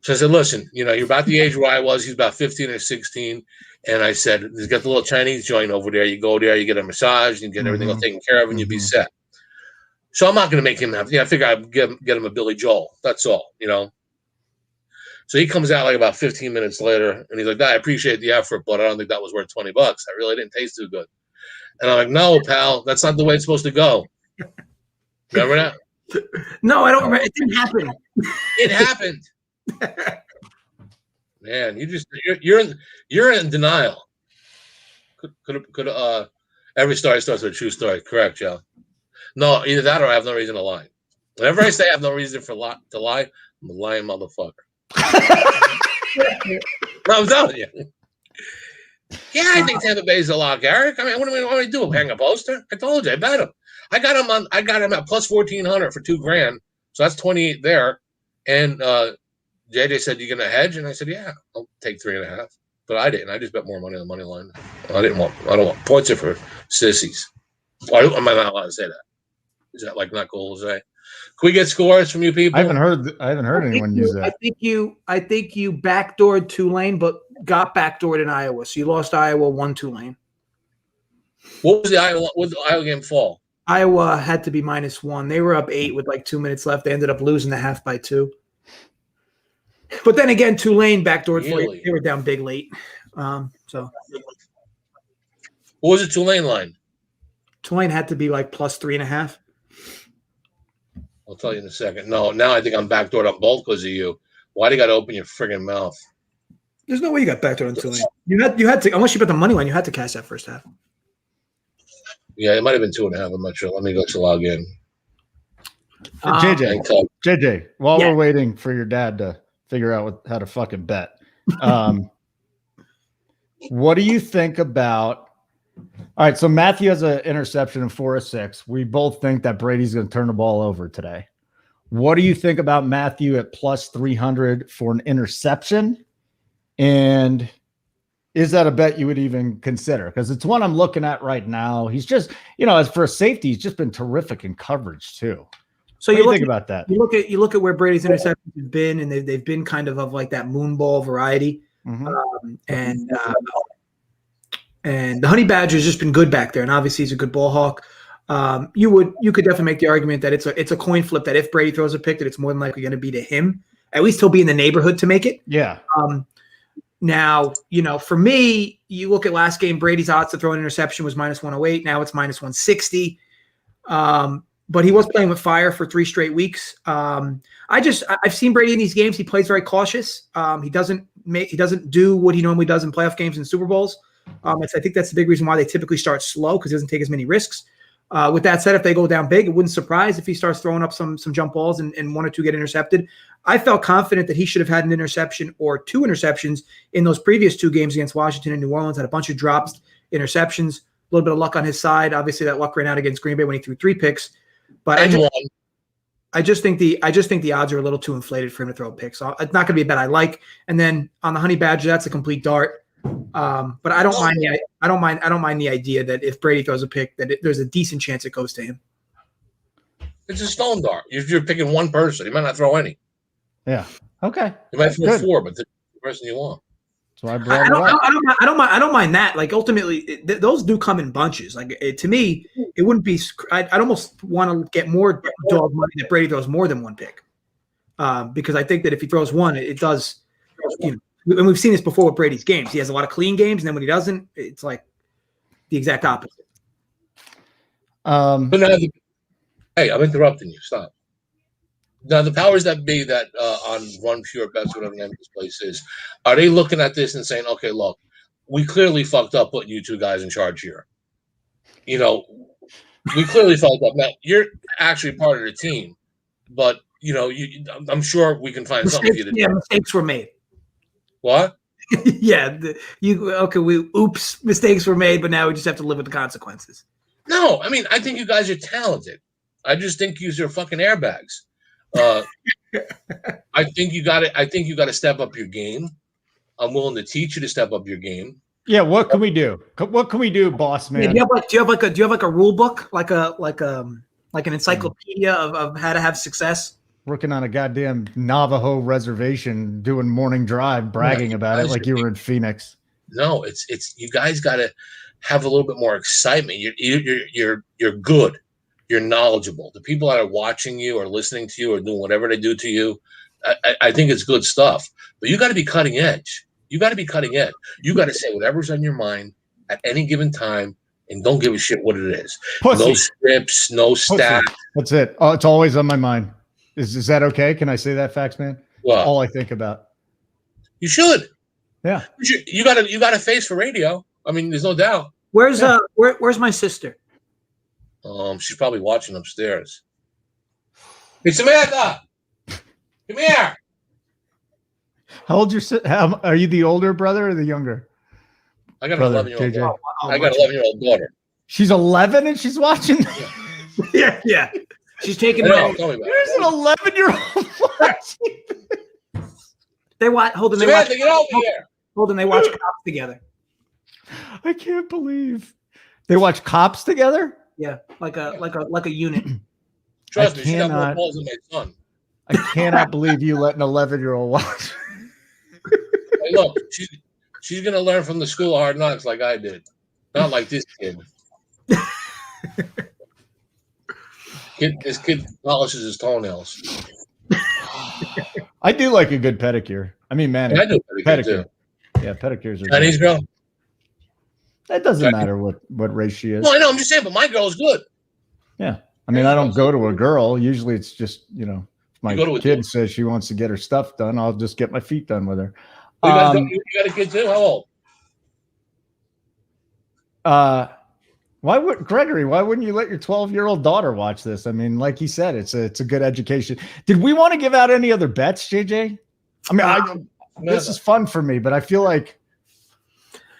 So I said, "Listen, you're about the age where I was. He's about 15 or 16." And I said, "He's got the little Chinese joint over there. You go there, you get a massage, you get everything all taken care of, and you'll be set." So I'm not gonna make him have. I figure I'd get him a Billy Joel. That's all, So he comes out like about 15 minutes later, and he's like, "I appreciate the effort, but I don't think that was worth $20. I really didn't taste too good." And I'm like, "No, pal, that's not the way it's supposed to go." Remember that? No, I don't remember. It didn't happen. It happened. Man, you're in denial. Could every story starts with a true story? Correct, Joe? No, either that or I have no reason to lie. Whenever I say I have no reason to lie, I'm a lying motherfucker. No, I'm telling you. Yeah, I think Tampa Bay is a lock, Eric. I mean, what do we do? Hang a poster? I told you, I bet him. I got him at plus 1,400 for $2,000, so that's 28 there. And JJ said, "You gonna hedge?" And I said, "Yeah, I'll take 3.5." But I didn't. I just bet more money on the money line. I don't want points are for sissies. Am I not allowed to say that? Is that like not cool to say? Can we get scores from you people? I haven't heard anyone use that. I think you backdoored Tulane, but got backdoored in Iowa. So you lost Iowa, won Tulane. What was the Iowa game fall? Iowa had to be -1. They were up 8 with like 2 minutes left. They ended up losing the half by 2. But then again, Tulane backdoored for you. They were down big late. So what was the Tulane line? Tulane had to be like plus 3.5. I'll tell you in a second. No, now I think I'm backdoored on both because of you. Why do you got to open your friggin' mouth? There's no way you got backdoored on Tulane. You had to, unless you bet the money line, you had to cash that first half. Yeah, it might have been 2.5. I'm not sure. Let me go to log in. JJ, while we're waiting for your dad to figure out how to fucking bet, what do you think about? All right, so Matthew has an interception in 4 of 6. We both think that Brady's going to turn the ball over today. What do you think about Matthew at plus 300 for an interception? And is that a bet you would even consider? Because it's one I'm looking at right now. He's just, as for a safety, he's just been terrific in coverage too. So what do you think about that? You look at where Brady's interceptions have been, and they've been kind of like that moonball variety. Mm-hmm. And the Honey Badger has just been good back there, and obviously he's a good ball hawk. You could definitely make the argument that it's a coin flip that if Brady throws a pick, that it's more than likely going to be to him. At least he'll be in the neighborhood to make it. Yeah. Now, for me, you look at last game, Brady's odds to throw an interception was minus 108. Now it's minus 160. But he was playing with fire for 3 straight weeks. I've seen Brady in these games. He plays very cautious. He doesn't do what he normally does in playoff games and Super Bowls. I think that's the big reason why they typically start slow, because he doesn't take as many risks. With that said, if they go down big, it wouldn't surprise if he starts throwing up some jump balls and 1 or 2 get intercepted. I felt confident that he should have had an interception or 2 interceptions in those previous 2 games against Washington and New Orleans. Had a bunch of drops, interceptions, a little bit of luck on his side. Obviously, that luck ran out against Green Bay when he threw 3 picks. But I just think the odds are a little too inflated for him to throw a pick. So it's not going to be a bet I like. And then on the Honey Badger, that's a complete dart. But I don't mind the idea that if Brady throws a pick, that there's a decent chance it goes to him. It's a stone dart. You're picking one person. You might not throw any. Yeah. Okay. You might throw 4, but the person you want. So I don't mind that. Like ultimately, those do come in bunches. Like to me, it wouldn't be. I'd almost want to get more dog money that Brady throws more than 1 pick, because I think that if he throws 1, it does. And we've seen this before with Brady's games. He has a lot of clean games, and then when he doesn't, it's like the exact opposite. But now, hey, I'm interrupting you. Stop. Now, the powers that be that on Run Pure Bets, whatever the name of this place is, are they looking at this and saying, okay, look, we clearly fucked up putting you 2 guys in charge here. We clearly fucked up. Now, you're actually part of the team, but, I'm sure we can find something for you to do. Yeah, mistakes were made. What? Mistakes were made, but now we just have to live with the consequences. No, I mean, I think you guys are talented. I just think you're fucking airbags. I think you got to step up your game. I'm willing to teach you to step up your game. Yeah, what can we do? What can we do, boss man? Yeah, do you have like a rule book, like an encyclopedia of how to have success? Working on a goddamn Navajo reservation, doing morning drive, bragging about it like you were in Phoenix. No, it's you guys got to have a little bit more excitement. You're good. You're knowledgeable. The people that are watching you or listening to you or doing whatever they do to you, I think it's good stuff. But you got to be cutting edge. You got to be cutting edge. You got to say whatever's on your mind at any given time, and don't give a shit what it is. Pussy. No scripts, no stats. That's it. Oh, it's always on my mind. Is that okay? Can I say that, Factsman? What? All I think about. You should. Yeah. You got a face for radio. I mean, there's no doubt. Where's my sister? She's probably watching upstairs. Hey, Samantha, come here. How old are you? The older brother or the younger? I got an 11-year-old. I got an 11-year-old daughter. She's 11 and she's watching. Yeah. She's taking. Tell me about There's an 11-year-old watching. They watch. Holden. Samantha, get over here. Holden. They watch Cops together. I can't believe they watch Cops together. Yeah, like a unit. Trust me, she got more balls than my son. I cannot believe you let an 11-year-old watch. Hey, look, she's gonna learn from the school of hard knocks like I did, not like this kid. This kid polishes his toenails. I do like a good pedicure. I mean, man, I do pedicure too. Yeah, pedicures are Chinese girl. It doesn't matter what race she is. No, I know. I'm just saying, but my girl's good. Yeah. I mean, I don't go to a girl. Usually it's just, if my kid says she wants to get her stuff done, I'll just get my feet done with her. You got a kid too? How old? Why wouldn't you let your 12-year-old daughter watch this? I mean, like he said, it's a good education. Did we want to give out any other bets, JJ? I mean, this is fun for me, but I feel like.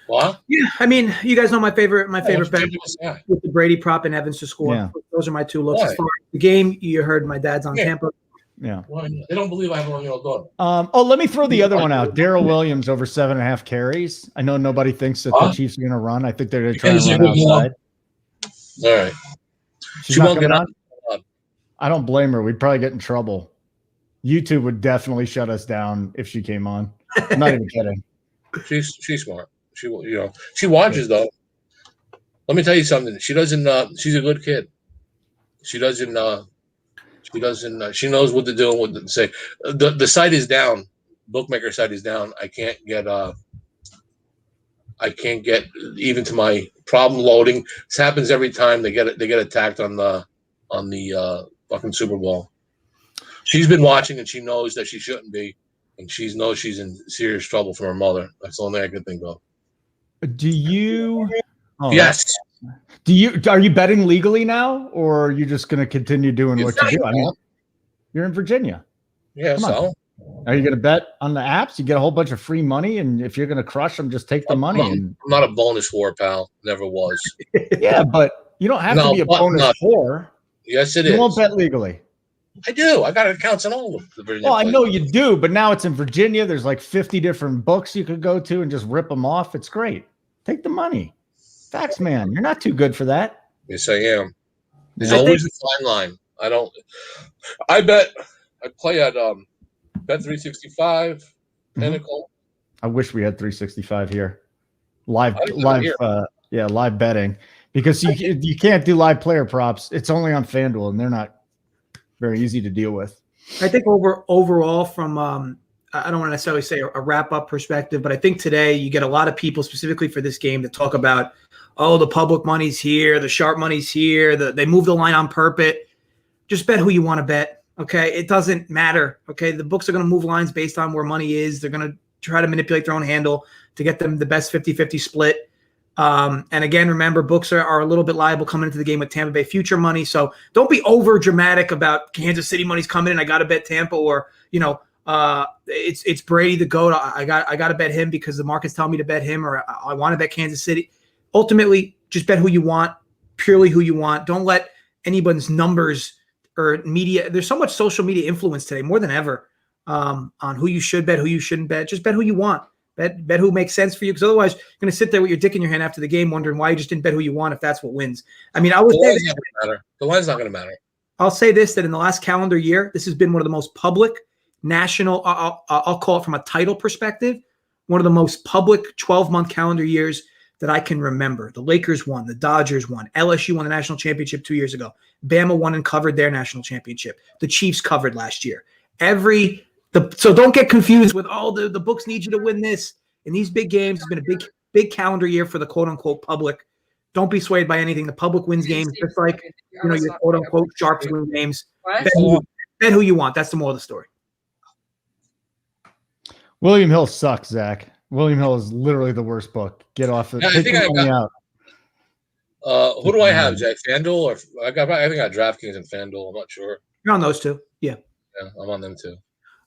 What? Yeah, I mean, you guys know my favorite bet with the Brady prop and Evans to score. Yeah. Those are my two looks. As far as the game, you heard my dad's on Tampa. Yeah. Well, they don't believe I have a 1-year-old daughter. Let me throw the other one out. Darrell Williams over 7.5 carries. I know nobody thinks that the Chiefs are going to run. I think they're going to try and run outside. All right. She won't get on. I don't blame her. We'd probably get in trouble. YouTube would definitely shut us down if she came on. I'm not even kidding. She's smart. She watches though. Let me tell you something. She doesn't. She's a good kid. She doesn't. She knows what to do and what to say. The site is down. Bookmaker site is down. I can't get even to my problem loading. This happens every time they get attacked on the fucking Super Bowl. She's been watching and she knows that she shouldn't be, and she knows she's in serious trouble from her mother. That's the only thing I can think of. Do you? Oh, yes. Are you betting legally now, or are you just going to continue doing what you do? I mean, you're in Virginia. Yeah. So. Are you going to bet on the apps? You get a whole bunch of free money, and if you're going to crush them, just take the money. I'm not a bonus whore, pal. Never was. Yeah, but you don't have to be a bonus whore. Yes, it is. You won't bet legally. I do. I got accounts in all of the Virginia. Well, I know you do, but now it's in Virginia. There's like 50 different books you could go to and just rip them off. It's great. Take the money. Factsman, you're not too good for that. Yes, I am. There's always a fine line. I play at Bet 365, Pinnacle. I wish we had 365 here. Live betting, because you can't do live player props. It's only on FanDuel, and they're not very easy to deal with. I think overall from I don't want to necessarily say a wrap-up perspective, but I think today you get a lot of people specifically for this game to talk about, the public money's here, the sharp money's here, they move the line on purpose. Just bet who you want to bet. Okay, it doesn't matter. Okay, the books are going to move lines based on where money is. They're going to try to manipulate their own handle to get them the best 50-50 split. And again, remember, books are a little bit liable coming into the game with Tampa Bay future money. So don't be over dramatic about Kansas City money's coming in. I got to bet Tampa, or it's Brady the GOAT. I got to bet him because the market's telling me to bet him, or I want to bet Kansas City. Ultimately, just bet who you want, purely who you want. Don't let anyone's numbers or media. There's so much social media influence today, more than ever, on who you should bet, who you shouldn't bet. Just bet who you want. Bet who makes sense for you, because otherwise you're going to sit there with your dick in your hand after the game wondering why you just didn't bet who you want if that's what wins. I mean, the line's not going to matter. I'll say this, that in the last calendar year, this has been one of the most public national, I'll call it from a title perspective, one of the most public 12-month calendar years that I can remember. The Lakers won, the Dodgers won, LSU won the national championship 2 years ago. Bama won and covered their national championship. The Chiefs covered last year. So don't get confused with the books need you to win this. In these big games, it's been a big calendar year for the quote unquote public. Don't be swayed by anything. The public wins games, just like your quote unquote sharps win games. Bet who you want. That's the moral of the story. William Hill sucks, Zach. William Hill is literally the worst book. Get off it. Yeah, I think out. Who do I have, Jack? FanDuel, or I think I got DraftKings and FanDuel. I'm not sure. You're on those two. Yeah. Yeah, I'm on them too.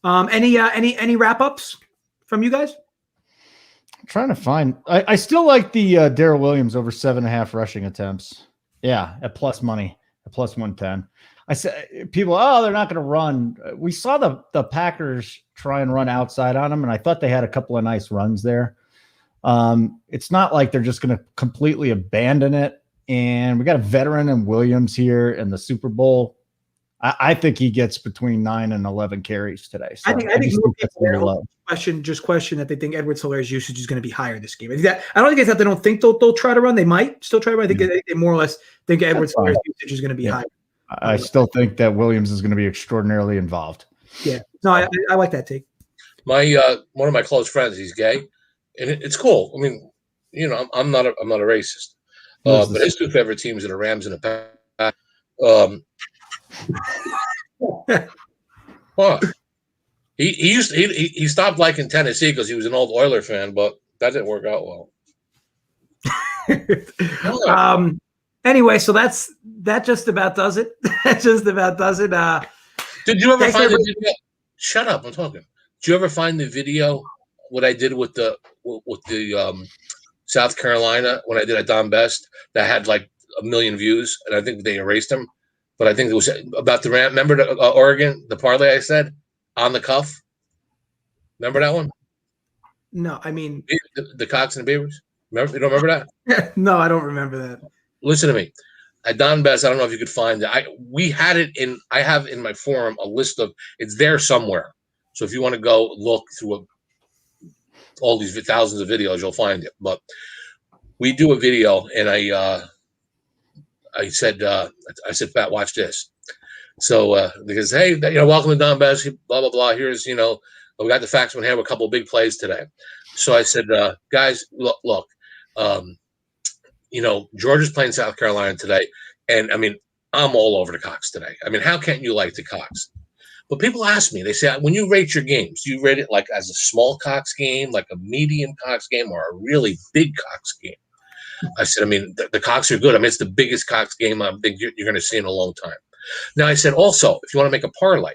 Any wrap ups from you guys? I'm trying to find. I still like the Darrell Williams over 7.5 rushing attempts. Yeah, at plus money, at plus 110. I said people, they're not going to run. We saw the Packers try and run outside on them, and I thought they had a couple of nice runs there. It's not like they're just going to completely abandon it. And we got a veteran in Williams here in the Super Bowl. I think he gets between 9 and 11 carries today. So I think that's very low. Question that they think Edwards-Hilaire's usage is going to be higher this game. I don't think it's that they don't think they'll try to run. They might still try to run. I think they more or less think Edwards-Hilaire's usage is going to be higher. I still think that Williams is going to be extraordinarily involved. Yeah. No, I like that take. My one of my close friends, he's gay, and it's cool. I mean, I'm not a racist, but his two favorite teams are the Rams and the Packers. What? He stopped liking Tennessee because he was an old Oiler fan, but that didn't work out well. Anyway, so that just about does it. That just about does it. Did you ever find the video? Shut up, I'm talking. Did you ever find the video? What I did with the South Carolina when I did at Don Best that had like 1 million views, and I think they erased them. But I think it was about the Ram. Remember the Oregon, the parlay I said on the cuff. Remember that one? No, I mean the Cox and the Beavers. Remember? You don't remember that? No, I don't remember that. Listen to me. At Don Best, I don't know if you could find it. We had it in. I have in my forum a list of. It's there somewhere. So if you want to go look through all these thousands of videos, you'll find it. But we do a video, and I said, Pat, watch this. So because hey, welcome to Don Best, blah blah blah. Here's we got the Factsman here with a couple of big plays today. So I said, guys, look. Georgia's playing South Carolina today, and I mean, I'm all over the Cox today. I mean, how can't you like the Cox? But people ask me, they say, when you rate your games, do you rate it like as a small Cox game, like a medium Cox game, or a really big Cox game? I said, I mean, the Cox are good. I mean, it's the biggest Cox game I think you're going to see in a long time. Now, I said, also, if you want to make a parlay,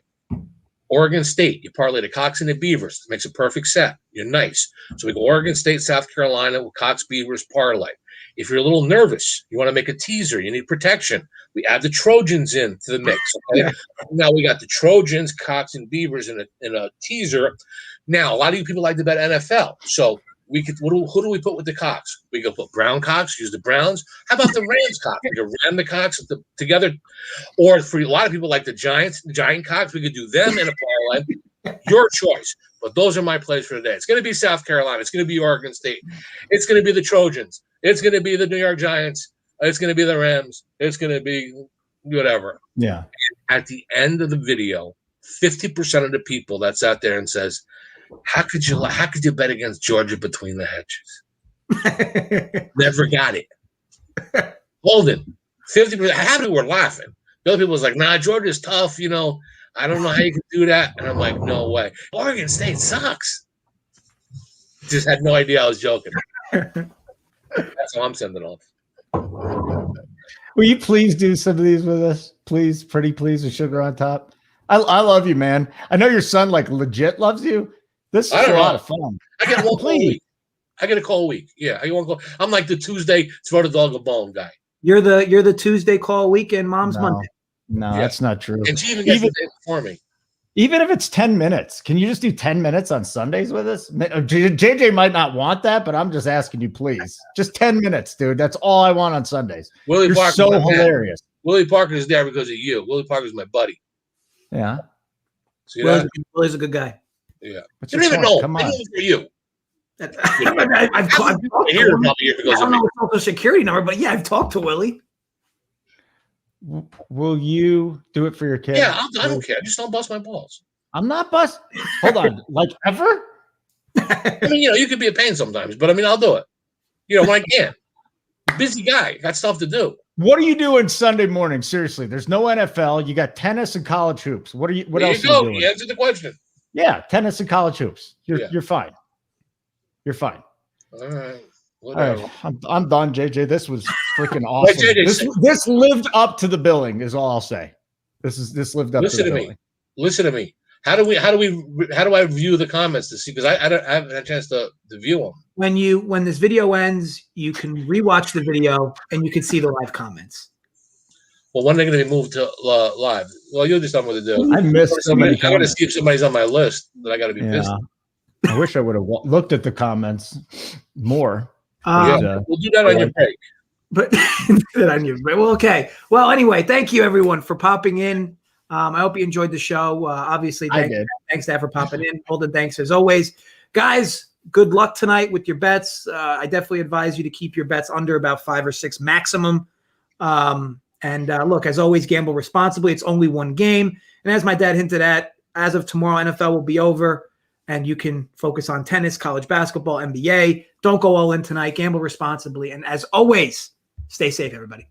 Oregon State, you parlay the Cox and the Beavers. It makes a perfect set. You're nice. So we go Oregon State, South Carolina with Cox Beavers parlay. If you're a little nervous, you want to make a teaser, you need protection, we add the Trojans into the mix. Okay? Yeah. Now we got the Trojans, Cox, and Beavers in a teaser. Now, a lot of you people like to bet NFL. So we could who do we put with the Cox? We could put Brown Cox, use the Browns. How about the Rams Cox? We could ram the Cox together. Or for a lot of people like the Giant Cox, we could do them in a parlay. Your choice. But those are my plays for today. It's going to be South Carolina. It's going to be Oregon State. It's going to be the Trojans. It's going to be the New York Giants. It's going to be the Rams. It's going to be whatever. Yeah. At the end of the video, 50% of the people that's out there and says, how could you bet against Georgia between the hedges? Never got it. Holden, 50%. Half of them were laughing. The other people was like, nah, Georgia's tough. I don't know how you can do that. And I'm like, no way. Oregon State sucks. Just had no idea I was joking. That's how I'm sending off. Will you please do some of these with us? Please, pretty please, with sugar on top. I love you, man. I know your son legit loves you. This is a lot of fun. I get one call a week. I get a call a week. Yeah, I get one call. I'm like the Tuesday throw the dog a bone guy. You're the Tuesday call weekend, Mom's Monday. No, that's not true. And she even gets the day for me. Even if it's 10 minutes, can you just do 10 minutes on Sundays with us? JJ might not want that, but I'm just asking you, please. Just 10 minutes, dude. That's all I want on Sundays. You're so hilarious. Willie Parker is there because of you. Willie Parker's my buddy. Yeah. See that? Willie's a good guy. Yeah. You don't even know. Come on. I know for you. I've talked to him. I don't know his social security number, but yeah, I've talked to Willie. Will you do it for your kid? Yeah, I don't care. Just don't bust my balls. I'm not bust. Hold on. Like ever? I mean, you could be a pain sometimes, but I mean, I'll do it. When I can. Busy guy. Got stuff to do. What are you doing Sunday morning? Seriously, there's no NFL. You got tennis and college hoops. What else are you doing? You answered the question. Yeah, tennis and college hoops. You're fine. You're fine. All right. Whatever. All right. I'm done, JJ. This was freaking awesome. This lived up to the billing, is all I'll say. This lived up to the billing. Listen to me. How do I view the comments to see? Because I haven't had a chance to view them. When this video ends, you can rewatch the video and you can see the live comments. Well, when are they going to be moved to live? Well, you'll just tell me what to do. I missed so many. I got to see if somebody's on my list that I got to be pissed. I wish I would have looked at the comments more. We'll do that on your break. But well, okay. Well, anyway, thank you everyone for popping in. I hope you enjoyed the show. Obviously, thanks Dad for popping in. Holden, thanks as always, guys. Good luck tonight with your bets. I definitely advise you to keep your bets under about 5 or 6 maximum. And look, as always, gamble responsibly. It's only one game, and as my dad hinted at, as of tomorrow, NFL will be over. And you can focus on tennis, college basketball, NBA. Don't go all in tonight. Gamble responsibly. And as always, stay safe, everybody.